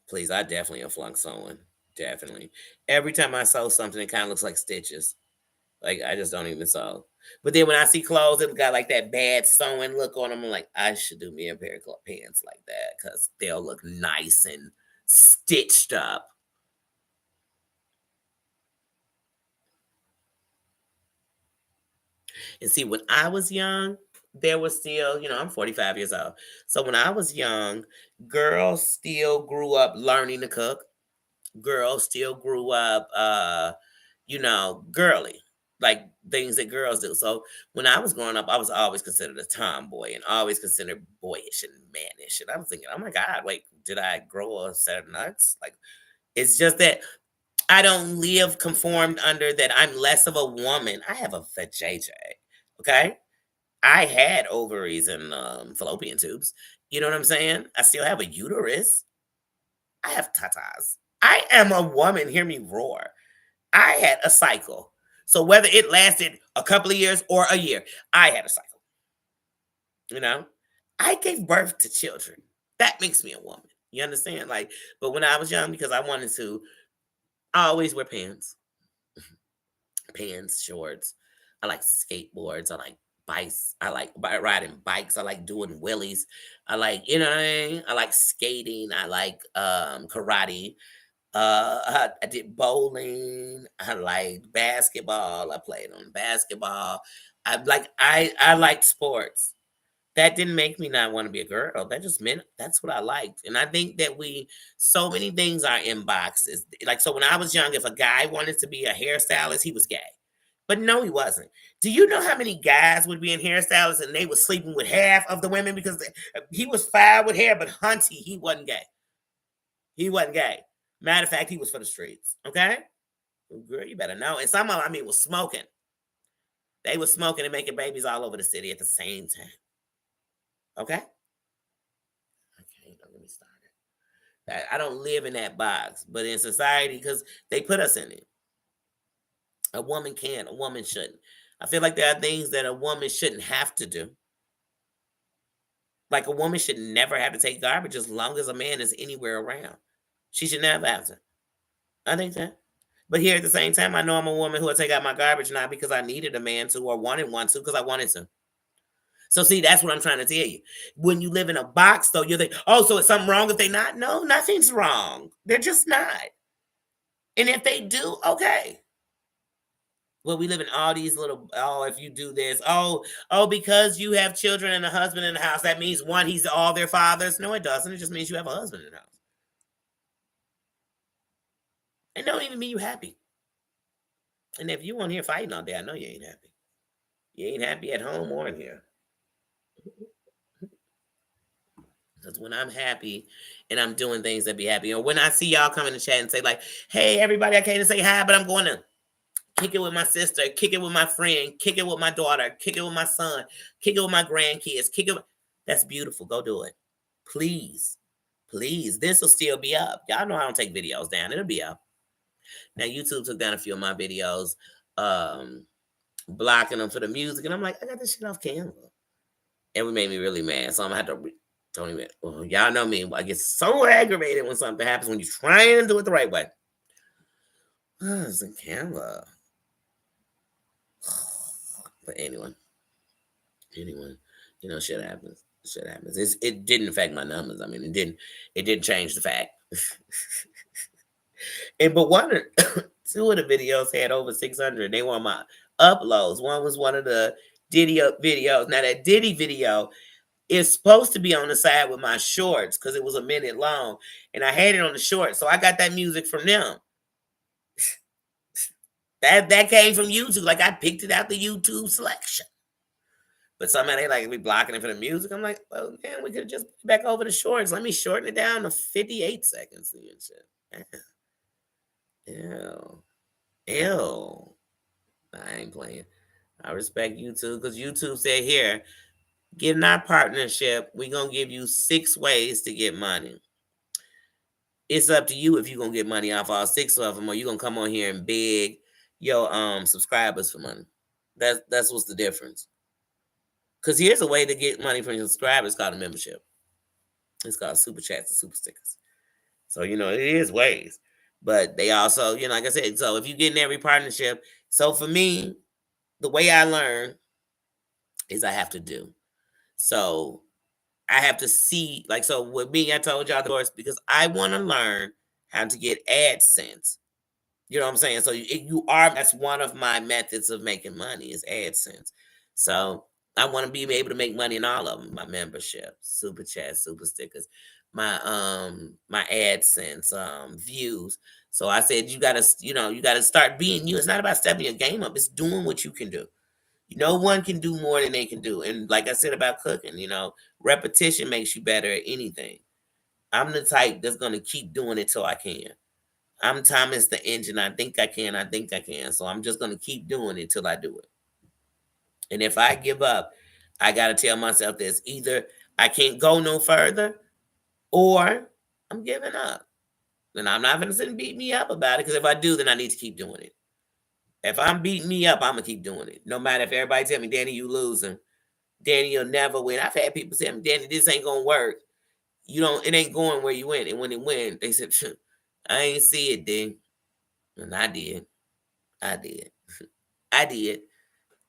Please, I definitely have flunked sewing. Definitely. Every time I sew something, it kind of looks like stitches. Like I just don't even sew. But then when I see clothes that got like that bad sewing look on them, I'm like, I should do me a pair of pants like that because they'll look nice and stitched up. And see, when I was young, there was still, I'm 45 years old. So when I was young, girls still grew up learning to cook. Girls still grew up, girly, like things that girls do. So when I was growing up, I was always considered a tomboy and always considered boyish and mannish. And I was thinking, oh my God, wait, did I grow a set of nuts? Like, it's just that I don't live conformed under that I'm less of a woman. I have a vajayjay, okay? I had ovaries and fallopian tubes. You know what I'm saying? I still have a uterus. I have tatas. I am a woman. Hear me roar. I had a cycle. So whether it lasted a couple of years or a year, I had a cycle. You know, I gave birth to children. That makes me a woman. You understand? Like, but when I was young, because I wanted to, I always wear pants, pants, shorts. I like skateboards. I like bikes. I like riding bikes. I like doing wheelies. I like, you know what I mean? I like skating. I like karate. I did bowling. I liked basketball. I played on basketball. I liked sports. That didn't make me not want to be a girl. That just meant that's what I liked. And I think that so many things are in boxes. Like, so when I was young, if a guy wanted to be a hairstylist, he was gay. But no, he wasn't. Do you know how many guys would be in hairstylists and they were sleeping with half of the women because he was fine with hair, but Hunty, he wasn't gay. He wasn't gay. Matter of fact, he was for the streets. Okay? Well, girl, you better know. And some of them, I mean, was smoking. They were smoking and making babies all over the city at the same time. Okay? Okay, don't get me started. I don't live in that box, but in society, because they put us in it. A woman can, a woman shouldn't. I feel like there are things that a woman shouldn't have to do. Like, a woman should never have to take garbage as long as a man is anywhere around. She should never have to. I think that. But here at the same time, I know I'm a woman who will take out my garbage not because I needed a man to or wanted one to, because I wanted to. So see, that's what I'm trying to tell you. When you live in a box, though, you're like, oh, so is something wrong if they not? No, nothing's wrong. They're just not. And if they do, okay. Well, we live in all these little, oh, if you do this, because you have children and a husband in the house, that means one, he's all their fathers. No, it doesn't. It just means you have a husband in the house. It don't even mean you happy. And if you on here fighting all day, I know you ain't happy. You ain't happy at home or in here. Because when I'm happy and I'm doing things that be happy, or when I see y'all come in the chat and say, like, hey, everybody, I came to say hi, but I'm going to kick it with my sister, kick it with my friend, kick it with my daughter, kick it with my son, kick it with my grandkids, kick it. That's beautiful. Go do it. Please. Please. This will still be up. Y'all know I don't take videos down. It'll be up. Now, YouTube took down a few of my videos, blocking them for the music. And I'm like, I got this shit off Canva. And it made me really mad. So I'm going to have to don't even, y'all know me. I get so aggravated when something happens when you're trying to do it the right way. It's in Canva. But anyway, shit happens. Shit happens. It didn't affect my numbers. I mean, it didn't change the fact. But two of the videos had over 600. They were my uploads. One was one of the Diddy videos. Now that Diddy video is supposed to be on the side with my shorts because it was a minute long, and I had it on the shorts, so I got that music from them. That came from YouTube. Like, I picked it out the YouTube selection. But somehow they like be blocking it for the music. I'm like, well, man, we could just put back over the shorts. Let me shorten it down to 58 seconds and shit. Ew. Ew. I ain't playing. I respect YouTube because YouTube said, here, getting our partnership, we're going to give you 6 ways to get money. It's up to you if you're going to get money off all 6 of them, or you're going to come on here and beg your subscribers for money. That's what's the difference. Because here's a way to get money from your subscribers called a membership. It's called super chats and super stickers. So, it is ways. But they also, like I said, so if you get in every partnership, so for me, the way I learn is I have to do. So I have to see, like, so with me, I told y'all, of course, because I want to learn how to get AdSense. You know what I'm saying? So that's one of my methods of making money is AdSense. So I want to be able to make money in all of them. My membership, super chat, super stickers, my AdSense, views. So I said, you gotta start being you. It's not about stepping your game up. It's doing what you can do. No one can do more than they can do. And like I said about cooking, repetition makes you better at anything. I'm the type that's going to keep doing it till I can. I'm Thomas the Engine. I think I can. So I'm just going to keep doing it till I do it. And if I give up, I got to tell myself this. Either I can't go no further or I'm giving up. And I'm not going to sit and beat me up about it, because if I do, then I need to keep doing it. If I'm beating me up, I'm gonna keep doing it. No matter if everybody tell me, Danny, you losing. Danny, you'll never win. I've had people say, Danny, this ain't gonna work. You don't, it ain't going where you went. And when it went, they said, I ain't see it, then. And I did. I did. I did.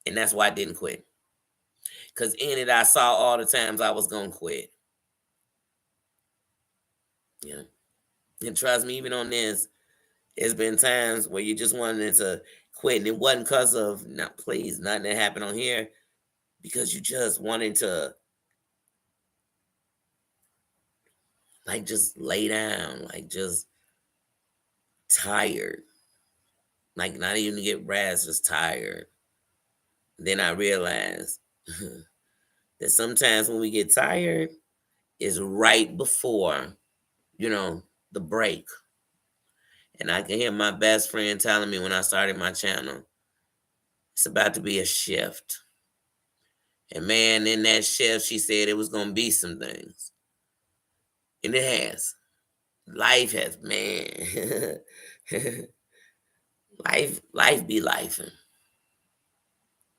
And that's why I didn't quit. Because in it, I saw all the times I was gonna quit. Yeah. And trust me, even on this, there's been times where you just wanted to quit. And it wasn't because of, no, please, nothing that happened on here. Because you just wanted to, like, just lay down. Like, just tired. Like, not even to get rest, just tired. Then I realized that sometimes when we get tired, it's right before, the break. And I can hear my best friend telling me when I started my channel, it's about to be a shift. And man, in that shift, she said it was going to be some things. And it has. Life has, man. life be life.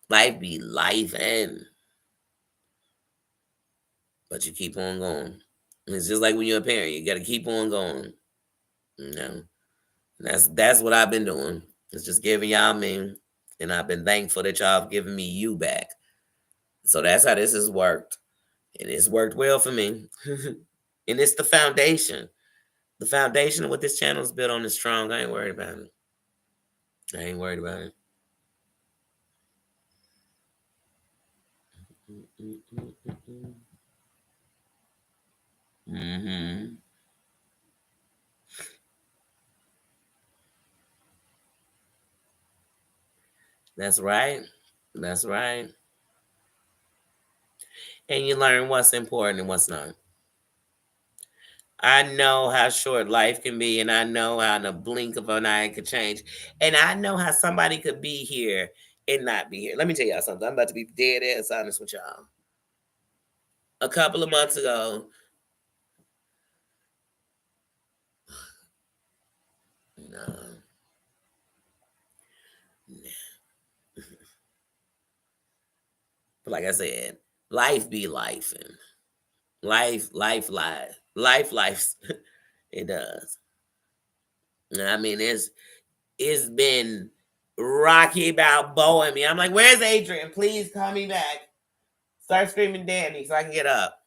Life be life, and but you keep on going. And it's just like when you're a parent, you got to keep on going. You know, that's what I've been doing. It's just giving y'all me, and I've been thankful that y'all have given me you back. So that's how this has worked, and it's worked well for me. And it's the foundation. The foundation of what this channel is built on is strong. I ain't worried about it. I ain't worried about it. Mm-hmm. That's right. That's right. And you learn what's important and what's not. I know how short life can be, and I know how in a blink of an eye it could change. And I know how somebody could be here and not be here. Let me tell y'all something. I'm about to be dead ass honest with y'all. A couple of months ago, no, but like I said, life be life, and life. It does. I mean, it's been Rocky Balboa me. I'm like, where's Adrian? Please call me back. Start screaming Danny so I can get up.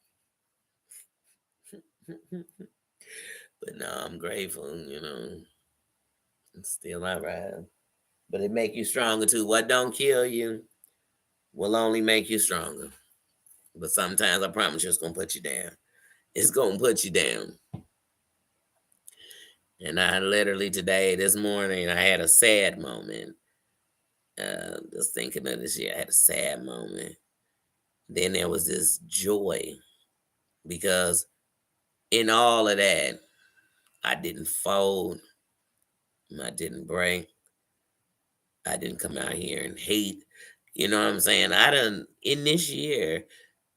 But no, I'm grateful, It's still all right. But it make you stronger too. What don't kill you will only make you stronger. But sometimes I promise you it's gonna put you down. It's gonna put you down. And I literally today, this morning, I had a sad moment. Just thinking of this year, I had a sad moment. Then there was this joy because in all of that, I didn't fold, I didn't break, I didn't come out here and hate. You know what I'm saying? I done in this year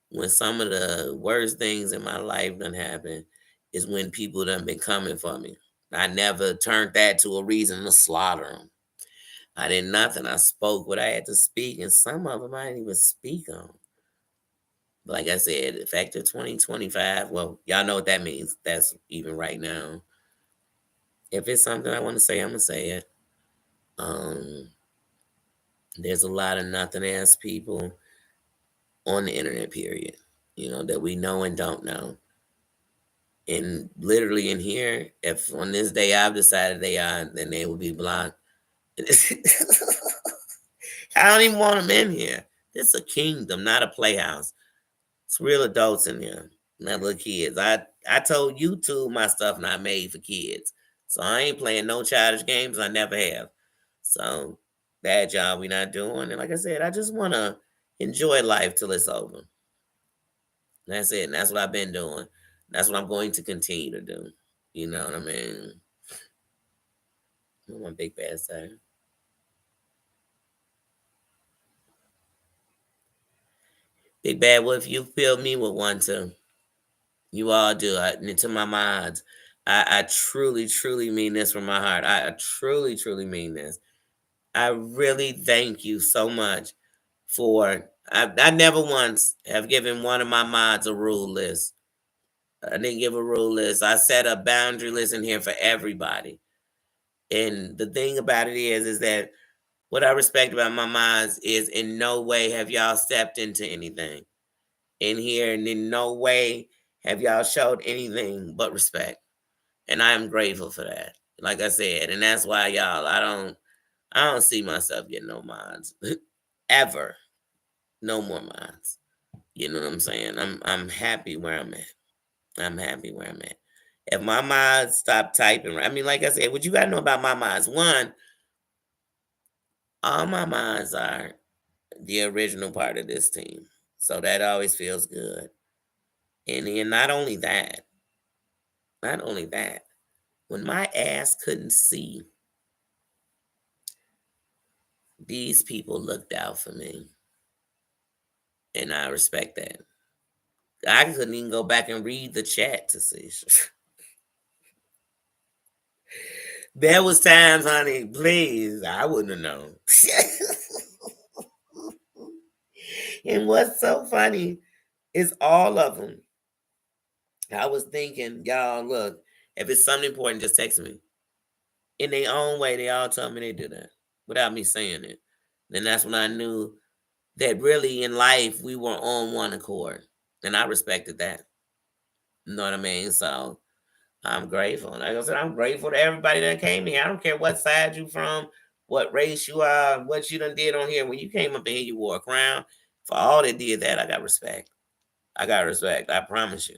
when some of the worst things in my life done happened is when people done been coming for me. I never turned that to a reason to slaughter them. I did nothing. I spoke what I had to speak, and some of them I didn't even speak on. Like I said, effective 2025. Well, y'all know what that means. That's even right now. If it's something I want to say, I'm gonna say it. Um, there's a lot of nothing ass people on the internet, period. That we know and don't know. And literally in here, if on this day I've decided they are, then they will be blocked. I don't even want them in here. This is a kingdom, not a playhouse. It's real adults in here, not little kids. I told YouTube my stuff not made for kids. So I ain't playing no childish games. I never have. So that job we not doing. And like I said, I just want to enjoy life till it's over. That's it. And that's what I've been doing. That's what I'm going to continue to do. You know what I mean? What my big bad say? Big bad, what if you feel me with one too? You all do. And to my minds, I truly, truly mean this from my heart. I truly, truly mean this. I really thank you so much for. I never once have given one of my mods a rule list. I didn't give a rule list. I set a boundary list in here for everybody. And the thing about it is that what I respect about my mods is in no way have y'all stepped into anything in here, and in no way have y'all showed anything but respect. And I am grateful for that. Like I said, and that's why y'all, I don't see myself getting no mods ever. No more mods. You know what I'm saying? I'm happy where I'm at. I'm happy where I'm at. If my mods stop typing, I mean, like I said, what you gotta know about my mods, one, all my mods are the original part of this team. So that always feels good. And then not only that, when my ass couldn't see, these people looked out for me. And I respect that. I couldn't even go back and read the chat to see. There was times, honey, please, I wouldn't have known. And what's so funny is all of them. I was thinking, y'all, look, if it's something important, just text me. In their own way, they all told me they did that without me saying it. Then that's when I knew that really in life we were on one accord. And I respected that. You know what I mean? So I'm grateful. Like I said, I'm grateful to everybody that came here. I don't care what side you from, what race you are, what you done did on here. When you came up in here, you wore a crown. For all that did that, I got respect. I got respect. I promise you.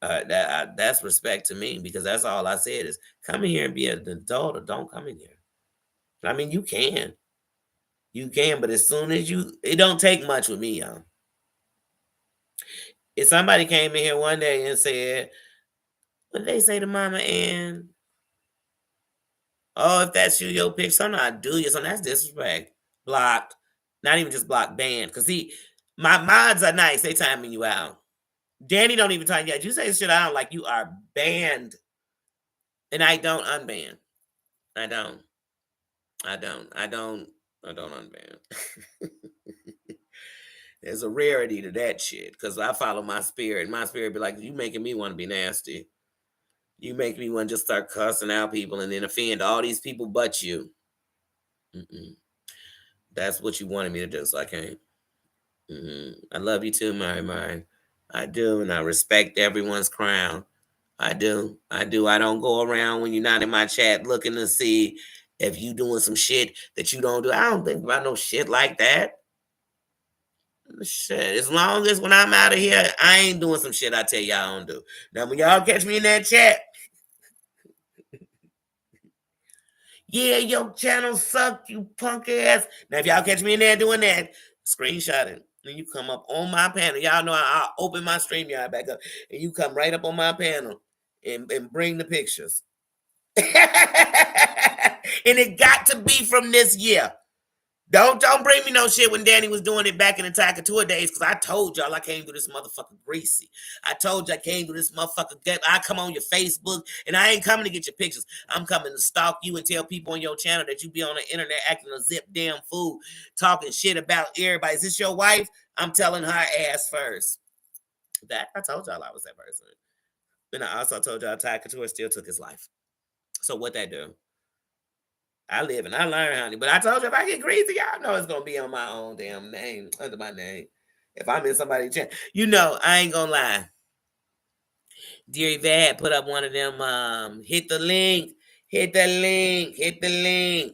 That's respect to me because that's all I said is come in here and be an adult or don't come in here. I mean, you can, but as soon as it don't take much with me, y'all. If somebody came in here one day and said, what did they say to Mama Ann? Oh, if that's you, your pick, something I do you, something that's disrespect. Blocked. Not even just blocked, banned. Cause see, my mods are nice. They timing you out. Danny don't even time you out. You say shit I don't like, you are banned. And I don't unban. I don't. I don't. I don't. I don't unban. There's a rarity to that shit. Cause I follow my spirit. My spirit be like, you making me want to be nasty. You make me want to just start cussing out people and then offend all these people but you. Mm-mm. That's what you wanted me to do, so I can't. I love you too, Mary. I do, and I respect everyone's crown. I do. I do. I don't go around when you're not in my chat looking to see if you doing some shit that you don't do. I don't think about no shit like that. Shit. As long as when I'm out of here, I ain't doing some shit I tell y'all I don't do. Now when y'all catch me in that chat, yeah, your channel suck, you punk ass. Now, if y'all catch me in there doing that, screenshot it. Then you come up on my panel. Y'all know I'll open my StreamYard back up. And you come right up on my panel and bring the pictures. And it got to be from this year. Don't bring me no shit when Danny was doing it back in the Tiger Tour days, because I told y'all I came through this motherfucker greasy. I told you I came through this motherfucker. I come on your Facebook, and I ain't coming to get your pictures. I'm coming to stalk you and tell people on your channel that you be on the internet acting a zip damn fool, talking shit about everybody. Is this your wife? I'm telling her ass first. That I told y'all I was that person. And I also told y'all Tiger Tour still took his life. So what that do? I live and I learn, honey. But I told you if I get greasy, y'all know it's gonna be on my own damn name, under my name. If I'm in somebody's chat, I ain't gonna lie. Dear Yvette put up one of them. Hit the link, hit the link, hit the link.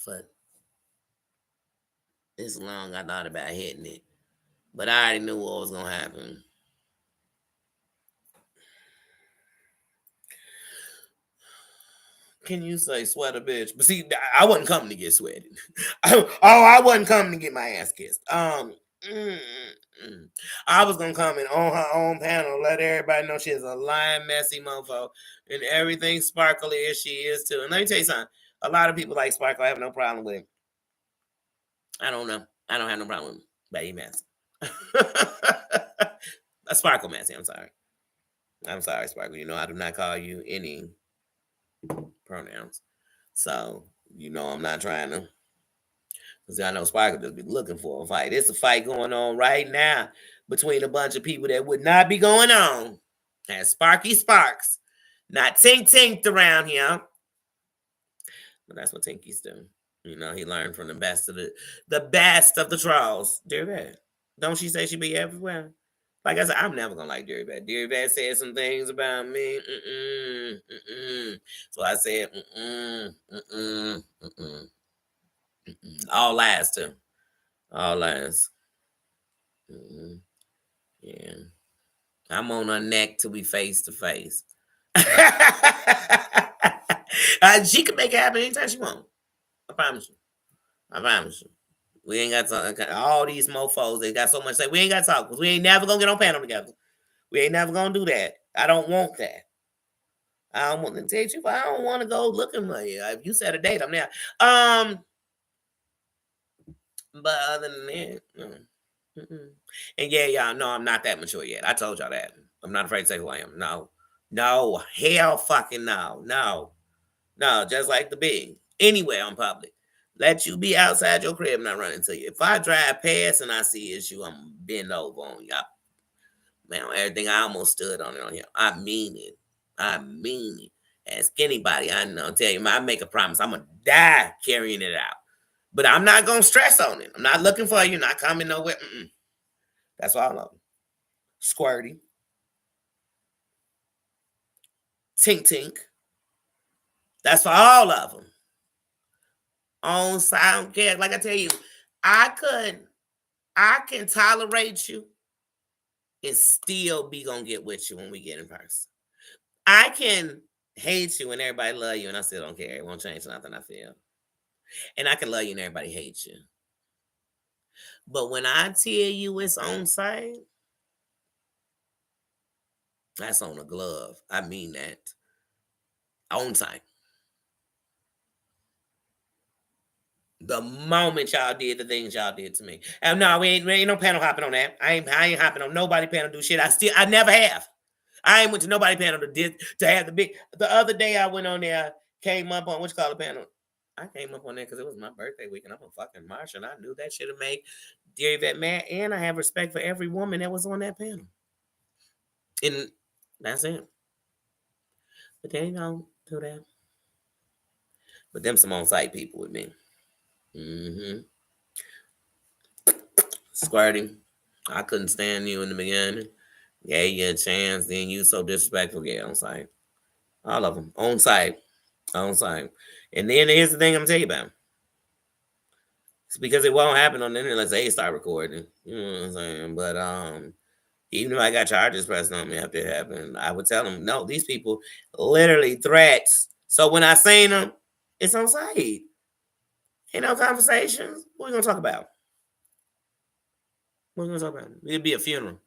For this long, I thought about hitting it, but I already knew what was gonna happen. Can you say sweater, bitch? But see, I wasn't coming to get sweated. I wasn't coming to get my ass kissed. Mm, I was gonna come in on her own panel, let everybody know she's a lying, messy mofo, and everything sparkly as she is too. And let me tell you something. A lot of people like Sparkle. I have no problem with it. I don't know. I don't have no problem with him, but he messy. A Sparkle messy. I'm sorry. I'm sorry, Sparkle. I do not call you any pronouns. So, I'm not trying to. Because I know Sparkle just be looking for a fight. It's a fight going on right now between a bunch of people that would not be going on. And Sparky Sparks. Not Tink Tinked around here. But that's what Tinkies do. He learned from the best of the trolls. Dear Bad. Don't she say she be everywhere? Like I said, I'm never gonna like Deary Bad. Deary Bad said some things about me. So I said, all lies too. All lies. Yeah. I'm on her neck till we face to face. She can make it happen anytime she wants. I promise you. I promise you. We ain't got to, all these mofos, they got so much to say. We ain't got to talk because we ain't never going to get on panel together. We ain't never going to do that. I don't want that. I don't want to tell you, I don't want to go looking for you. If you set a date, I'm there. But other than that, and yeah, y'all know I'm not that mature yet. I told y'all that. I'm not afraid to say who I am. No, hell fucking no. Just like the big anywhere on public. Let you be outside your crib, not running to you. If I drive past and I see issue, I'm bend over on y'all. Man, everything I almost stood on it on here. I mean it. Ask anybody I know. Tell you, I make a promise. I'm gonna die carrying it out. But I'm not gonna stress on it. I'm not looking for you. Not coming nowhere. That's all of them. Squirty. Tink Tink. That's for all of them. On sound care. Like I tell you, I can tolerate you and still be gonna get with you when we get in person. I can hate you and everybody love you, and I still don't care. It won't change nothing I feel. And I can love you and everybody hate you. But when I tell you it's on site, that's on a glove. I mean that. On site. The moment y'all did the things y'all did to me. And no, we ain't no panel hopping on that. I ain't hopping on nobody panel do shit. I never have. I ain't went to nobody panel to have the other day I went on there, came up on what you call a panel. I came up on there because it was my birthday week and I'm a fucking Martian. I knew that should have made Dear Yvette mad, and I have respect for every woman that was on that panel. And that's it. But they ain't gonna do that. But them some on-site people with me. Squirting. I couldn't stand you in the beginning. Gave you a chance, then you so disrespectful. Yeah, on site. All of them. On site. And then here's the thing I'm gonna tell you about. It's because it won't happen on the internet unless they start recording. You know what I'm saying? But even if I got charges pressed on me after it happened, I would tell them, no, these people literally threats. So when I seen them, it's on site. Ain't no conversations. What we gonna talk about? It'd be a funeral.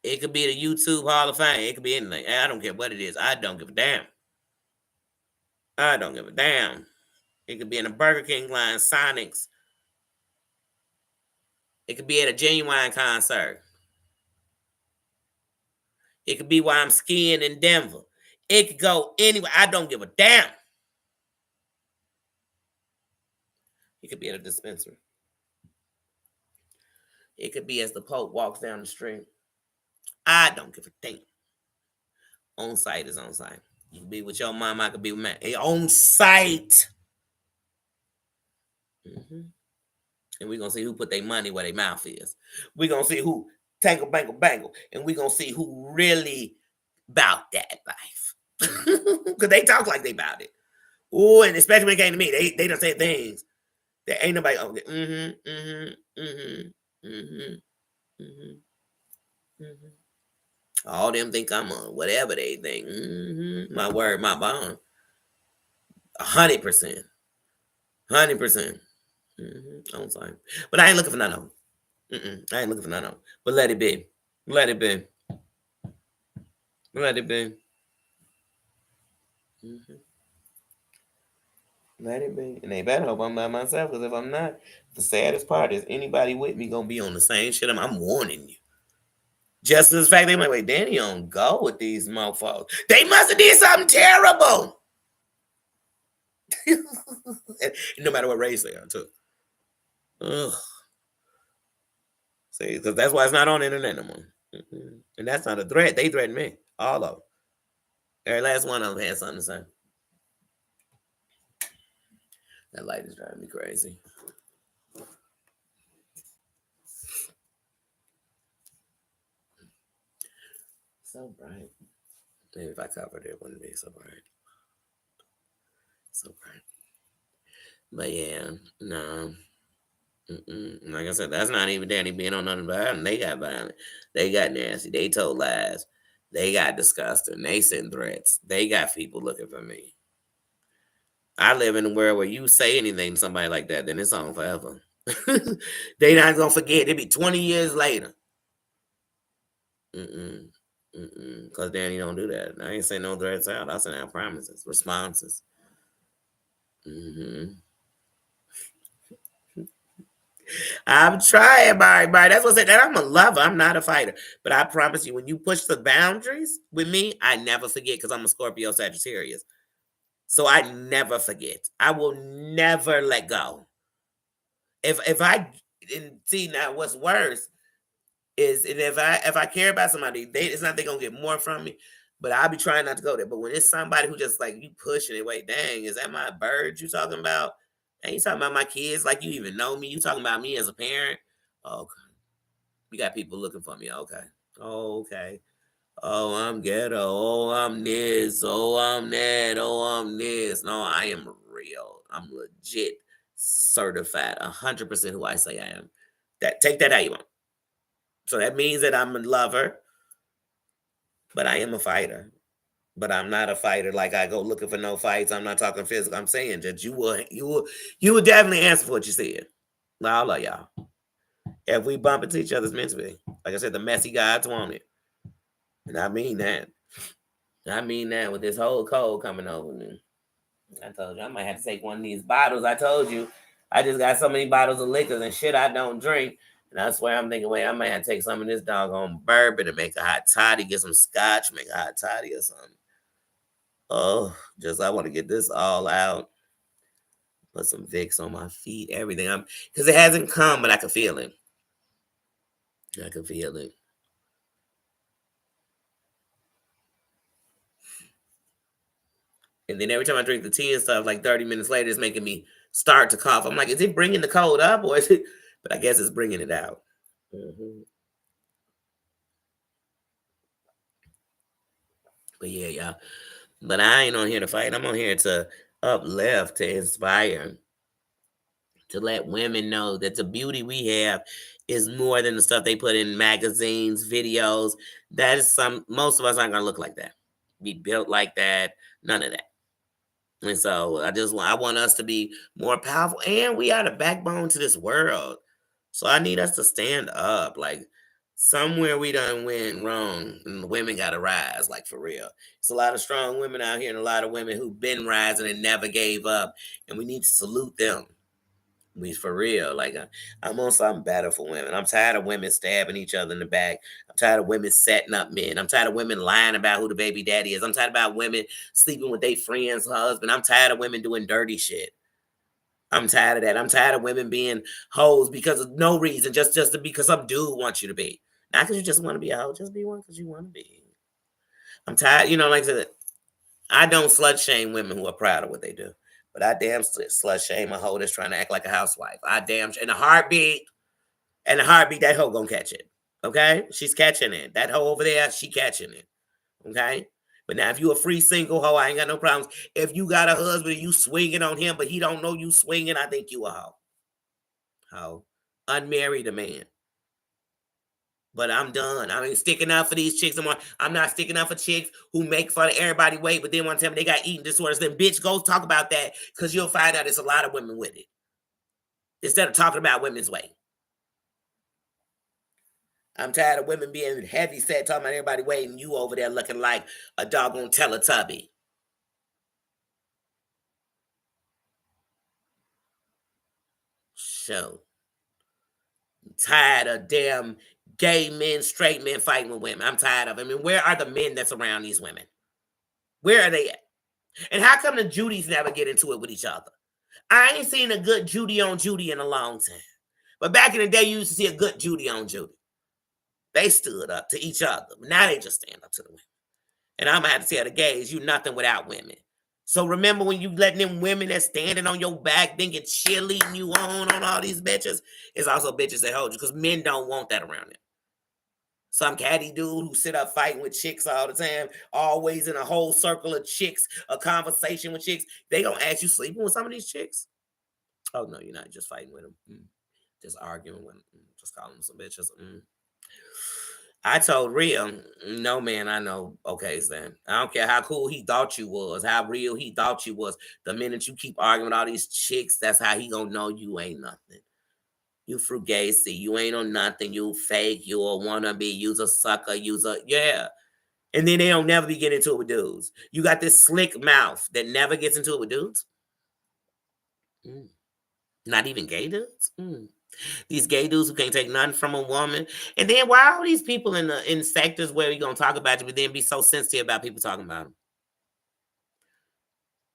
It could be the YouTube Hall of Fame. It could be anything. I don't care what it is. I don't give a damn. It could be in a Burger King line, Sonic's. It could be at a Genuine concert. It could be while I'm skiing in Denver. It could go anywhere. I don't give a damn. It could be at a dispensary. It could be as the Pope walks down the street. I don't give a damn. On site is on site. You can be with your mom. I could be with my on site. And we're going to see who put their money where their mouth is. We're going to see who tangle, bangle. And we're going to see who really about that life. Because they talk like they about it. Oh, and especially when it came to me, they don't say things that ain't nobody. All them think I'm on whatever they think. My word, my bond. 100%. 100%. On time. But I ain't looking for none of them. I ain't looking for none of them. But let it be. Let it be. Let it be. Let it be. And they better hope I'm by myself, because if I'm not, the saddest part is anybody with me gonna be on the same shit. I'm warning you. Just as the fact they like, wait, Danny don't go with these mofos. They must have did something terrible. No matter what race they are, too. Ugh. See, because that's why it's not on the internet no more. And that's not a threat. They threaten me. All of them. Every last one of them had something to say. That light is driving me crazy. So bright. Maybe if I covered it, it wouldn't be so bright. So bright. But yeah, no. Like I said, that's not even Danny being on nothing violent. They got violent. They got nasty. They told lies. They got disgusting. They sent threats. They got people looking for me. I live in a world where you say anything to somebody like that, then it's on forever. They not gonna forget. It'll be 20 years later. Because Danny don't do that. I ain't saying no threats out. I send out promises, responses. I'm trying, Barry. That's what I said. And I'm a lover. I'm not a fighter. But I promise you, when you push the boundaries with me, I never forget because I'm a Scorpio Sagittarius. So I never forget. I will never let go. If I and see now what's worse is if I care about somebody, it's not they gonna get more from me. But I'll be trying not to go there. But when it's somebody who just like you pushing it, wait, dang, is that my bird you talking about? Ain't you talking about my kids like you even know me? You talking about me as a parent? Okay. We got people looking for me. Okay. Okay. Oh, I'm ghetto. Oh, I'm this. Oh, I'm that. Oh, I'm this. No, I am real. I'm legit certified. 100% who I say I am. Take that how you want. So that means that I'm a lover, but I am a fighter. But I'm not a fighter like I go looking for no fights. I'm not talking physical. I'm saying that you will definitely answer for what you said. I love y'all. If we bump into each other's meant to be. Like I said, the messy gods want it. And I mean that. I mean that with this whole cold coming over me. I told you I might have to take one of these bottles. I told you I just got so many bottles of liquors and shit I don't drink. And I swear I'm thinking, wait, I might have to take some of this doggone bourbon and make a hot toddy, get some scotch, make a hot toddy or something. Oh, just I want to get this all out. Put some Vicks on my feet, everything. I'm because it hasn't come, but I can feel it. I can feel it. And then every time I drink the tea and stuff, like 30 minutes later, it's making me start to cough. I'm like, is it bringing the cold up or is it? But I guess it's bringing it out. hmm But yeah, y'all. But I ain't on here to fight. I'm on here to uplift, to inspire, to let women know that the beauty we have is more than the stuff they put in magazines, videos. That is most of us aren't gonna look like that. Be built like that. None of that. And so I want us to be more powerful. And we are the backbone to this world. So I need us to stand up. Like somewhere we done went wrong and the women gotta rise, like for real. It's a lot of strong women out here and a lot of women who've been rising and never gave up. And we need to salute them. We for real. Like I'm on something better for women. I'm tired of women stabbing each other in the back. I'm tired of women setting up men. I'm tired of women lying about who the baby daddy is. I'm tired about women sleeping with their friend's husband. I'm tired of women doing dirty shit. I'm tired of that. I'm tired of women being hoes because of no reason, just to because some dude wants you to be. Not because you just want to be a hoe, just be one because you want to be. I'm tired, like I said, I don't slut shame women who are proud of what they do. But I damn slut shame a hoe that's trying to act like a housewife. I damn in a heartbeat, that hoe gonna catch it. Okay? She's catching it. That hoe over there, she catching it. Okay? But now if you a free single hoe, I ain't got no problems. If you got a husband and you swinging on him, but he don't know you swinging, I think you a hoe. Hoe. Unmarried a man. But I'm done. I ain't sticking out for these chicks anymore. I'm not sticking out for chicks who make fun of everybody weight, but then want to tell me they got eating disorders. Then bitch, go talk about that because you'll find out there's a lot of women with it. Instead of talking about women's weight. I'm tired of women being heavy set, talking about everybody weight, and you over there looking like a doggone Teletubby. So tired of damn Gay men, straight men fighting with women. I'm tired of it. I mean, where are the men that's around these women? Where are they at? And how come the Judys never get into it with each other? I ain't seen a good Judy on Judy in a long time. But back in the day, you used to see a good Judy on Judy. They stood up to each other. Now they just stand up to the women. And I'm gonna have to tell the gays, you nothing without women. So remember when you letting them women that's standing on your back, then get cheerleading you on all these bitches. It's also bitches that hold you because men don't want that around them. Some catty dude who sit up fighting with chicks all the time, always in a whole circle of chicks, a conversation with chicks. They gonna ask you sleeping with some of these chicks. Oh no, you're not just fighting with them. Just arguing with them. Just calling them some bitches. I told Real, no man, I know. Okay, Stan. I don't care how cool he thought you was, how real he thought you was. The minute you keep arguing with all these chicks, that's how he gonna know you ain't nothing. You frugacy, you ain't on nothing. You fake. You a wannabe. You's a sucker. Yeah. And then they don't never be getting into it with dudes. You got this slick mouth that never gets into it with dudes. Not even gay dudes. These gay dudes who can't take nothing from a woman. And then why are these people in sectors where you're gonna talk about you, but then be so sensitive about people talking about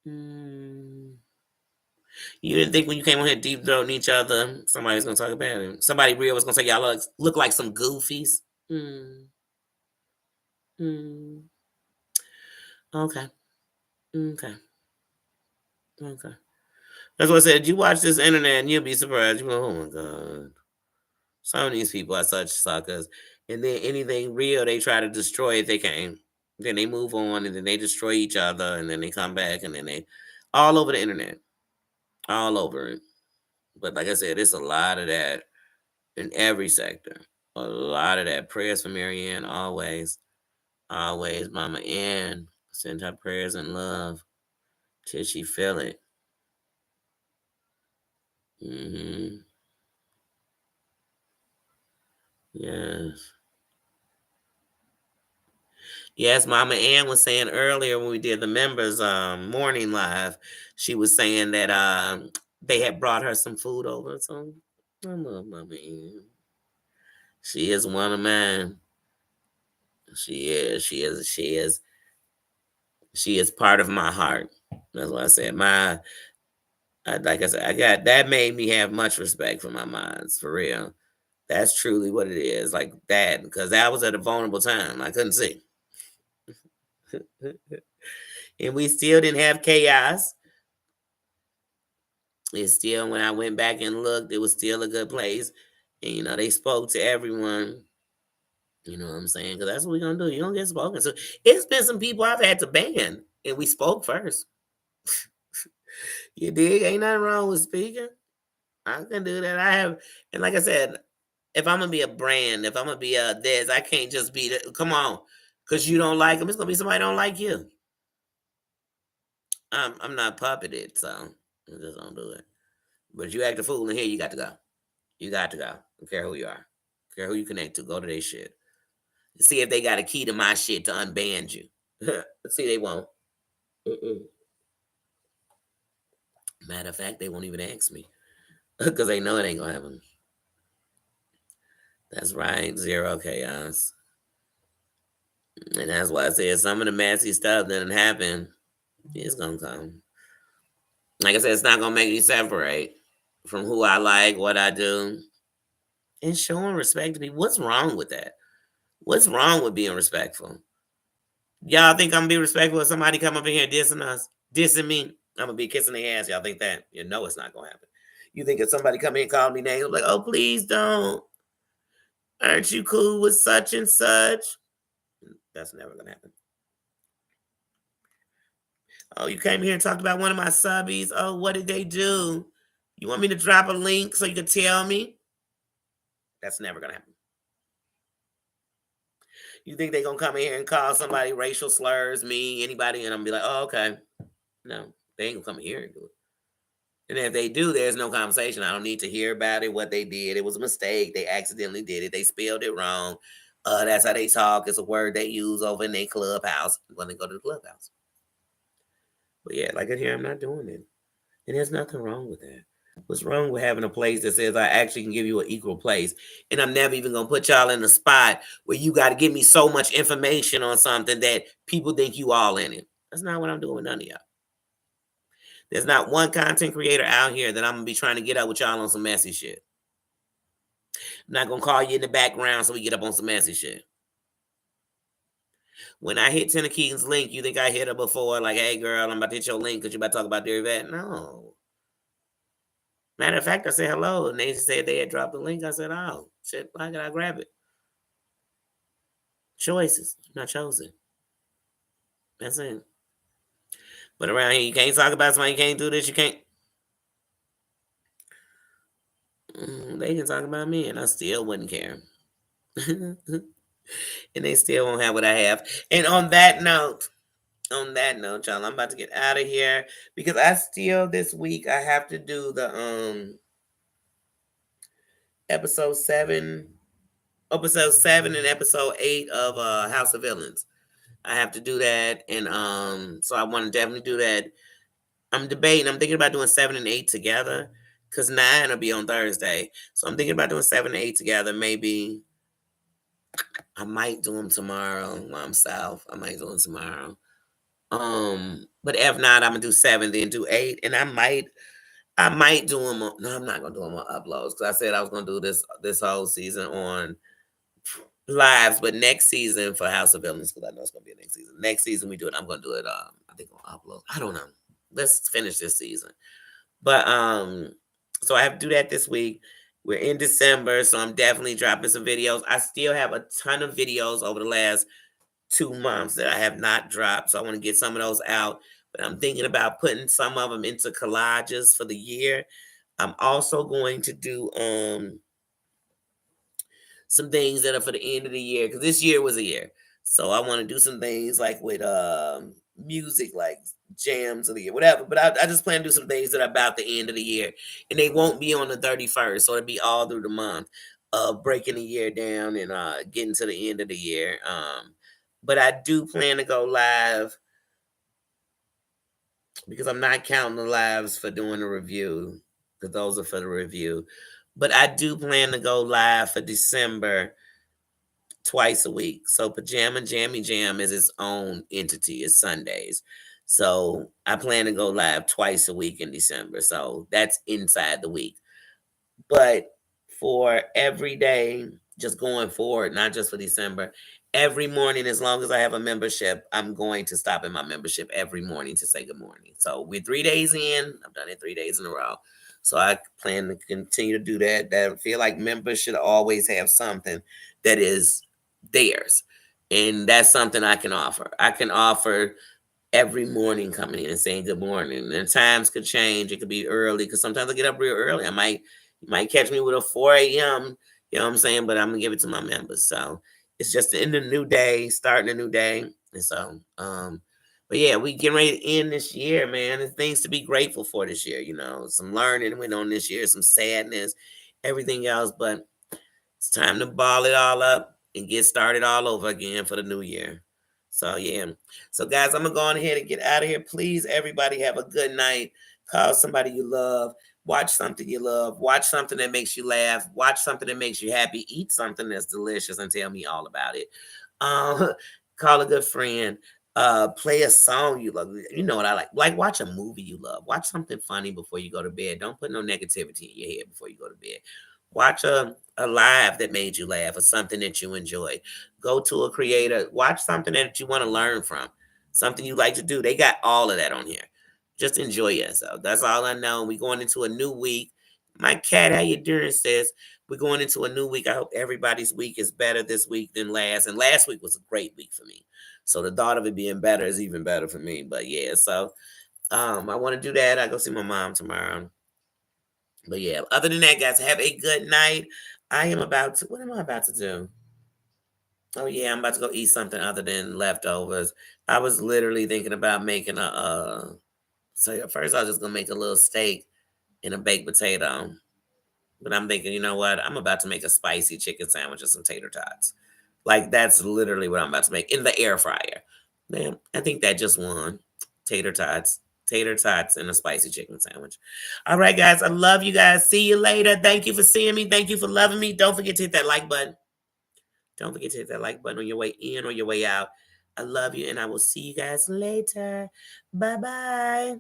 them? You didn't think when you came on here deep throating each other, somebody's gonna talk about it. Somebody real was gonna say y'all look like some goofies. Okay. Okay. Okay. That's what I said. You watch this internet and you'll be surprised. You go, oh my God. Some of these people are such suckers. And then anything real, they try to destroy if they can. Then they move on and then they destroy each other and then they come back and then they all over the internet. All over it. But like I said, it's a lot of that in every sector. A lot of that. Prayers for Marianne always. Always, Mama Ann. Send her prayers and love till she feel it. Yes. Yes, Mama Ann was saying earlier when we did the members morning live, she was saying that they had brought her some food over. So I love Mama Ann. She is one of mine. She is. She is. She is. She is part of my heart. That's what I said. Like I said, I got that made me have much respect for my moms, for real. That's truly what it is, like that, because that was at a vulnerable time. I couldn't see. And we still didn't have chaos. It's still, when I went back and looked, it was still a good place. And, they spoke to everyone. You know what I'm saying? Because that's what we're going to do. You don't get spoken. So it's been some people I've had to ban, and we spoke first. You dig? Ain't nothing wrong with speaking. I can do that. I have, and like I said, if I'm going to be a brand, if I'm going to be a this, I can't just be, come on, because you don't like them. It's going to be somebody don't like you. I'm not puppeted, so I just don't do it. But if you act a fool in here, you got to go. You got to go. I don't care who you are. I don't care who you connect to. Go to their shit. See if they got a key to my shit to unban you. See, they won't. Matter of fact, they won't even ask me because they know it ain't gonna happen. That's right. Zero chaos. And that's why I said some of the messy stuff that happen, it's gonna come. Like I said, it's not gonna make me separate from who I like, what I do, and showing respect to people. What's wrong with that? What's wrong with being respectful? Y'all think I'm gonna be respectful if somebody come up in here dissing us, dissing me? I'm gonna be kissing their ass. Y'all think that? You know it's not gonna happen. You think if somebody come in and call me names, I'm like, oh please don't. Aren't you cool with such and such? That's never gonna happen. Oh, you came here and talked about one of my subbies. Oh, what did they do? You want me to drop a link so you can tell me? That's never gonna happen. You think they're gonna come in here and call somebody racial slurs, me, anybody, and I'm gonna be like, oh, okay. No, they ain't gonna come here and do it. And if they do, there's no conversation. I don't need to hear about it, what they did. It was a mistake. They accidentally did it. They spelled it wrong. That's how they talk. It's a word they use over in their clubhouse when they go to the clubhouse. But yeah, like I hear, I'm not doing it. And there's nothing wrong with that. What's wrong with having a place that says I actually can give you an equal place? And I'm never even gonna put y'all in a spot where you got to give me so much information on something that people think you all in it. That's not what I'm doing with none of y'all. There's not one content creator out here that I'm gonna be trying to get up with y'all on some messy shit. I'm not gonna call you in the background so we get up on some messy shit. When I hit Tina Keaton's link, you think I hit her before, like, hey girl, I'm about to hit your link because you about to talk about Dairy Vet? No. Matter of fact, I said hello, and they said they had dropped the link. I said, oh, shit, why can I grab it? Choices, not chosen. That's it. But around here, you can't talk about somebody, you can't do this, you can't. They can talk about me, and I still wouldn't care. And they still won't have what I have. And on that note, y'all, I'm about to get out of here because I still this week I have to do the episode 7, episode 7 and episode 8 of House of Villains. I have to do that, and so I want to definitely do that. I'm debating. I'm thinking about doing 7 and 8 together because 9 will be on Thursday. So I'm thinking about doing 7 and 8 together. Maybe I might do them tomorrow while I'm south. I might do them tomorrow. But if not, I'm gonna do 7, then do 8, and I might do them. No, I'm not gonna do them on uploads because I said I was gonna do this whole season on lives, but next season for House of Villains, because I know it's gonna be a next season. Next season we do it. I'm gonna do it. I think on upload. I don't know. Let's finish this season. But so I have to do that this week. We're in December, so I'm definitely dropping some videos. I still have a ton of videos over the last 2 months that I have not dropped, so I want to get some of those out. But I'm thinking about putting some of them into collages for the year. I'm also going to do some things that are for the end of the year because this year was a year. So I want to do some things like with music, like jams of the year, whatever. But I just plan to do some things that are about the end of the year, and they won't be on the 31st. So it'll be all through the month of breaking the year down and getting to the end of the year. But I do plan to go live because I'm not counting the lives for doing the review because those are for the review. But I do plan to go live for December twice a week. So Pajama Jammy Jam is its own entity. It's Sundays. So I plan to go live twice a week in December. So that's inside the week. But for every day, just going forward, not just for December, every morning, as long as I have a membership, I'm going to stop in my membership every morning to say good morning. So we're 3 days in. I've done it 3 days in a row. So I plan to continue to do that. That I feel like members should always have something that is theirs. And that's something I can offer. I can offer every morning coming in and saying good morning. And times could change. It could be early because sometimes I get up real early. You might catch me with a 4 a.m. You know what I'm saying? But I'm gonna give it to my members. So it's just the end of the new day, starting a new day. And so but yeah, we getting ready to end this year, man. There's things to be grateful for this year, some learning went on this year, some sadness, everything else. But it's time to ball it all up and get started all over again for the new year. So yeah. So guys, I'm gonna go on ahead and get out of here. Please, everybody, have a good night. Call somebody you love. Watch something you love. Watch something that makes you laugh. Watch something that makes you happy. Eat something that's delicious and tell me all about it. Um, Call a good friend. Play a song you love. You know what I like. Like watch a movie you love. Watch something funny before you go to bed. Don't put no negativity in your head before you go to bed. Watch a live that made you laugh or something that you enjoy. Go to a creator. Watch something that you want to learn from. Something you like to do. They got all of that on here. Just enjoy yourself. That's all I know. We going into a new week. My cat, how you doing, says we're going into a new week. I hope everybody's week is better this week than last. And last week was a great week for me. So the thought of it being better is even better for me. But yeah, so I want to do that. I go see my mom tomorrow. But yeah, other than that, guys, have a good night. What am I about to do? Oh yeah, I'm about to go eat something other than leftovers. I was literally thinking about making so at first I was just gonna make a little steak and a baked potato. But I'm thinking, you know what? I'm about to make a spicy chicken sandwich and some tater tots. Like that's literally what I'm about to make in the air fryer. Man, I think that just won. Tater tots tater tots and a spicy chicken sandwich. All right, guys. I love you guys. See you later. Thank you for seeing me. Thank you for loving me. Don't forget to hit that like button. Don't forget to hit that like button on your way in or your way out. I love you, and I will see you guys later. Bye-bye.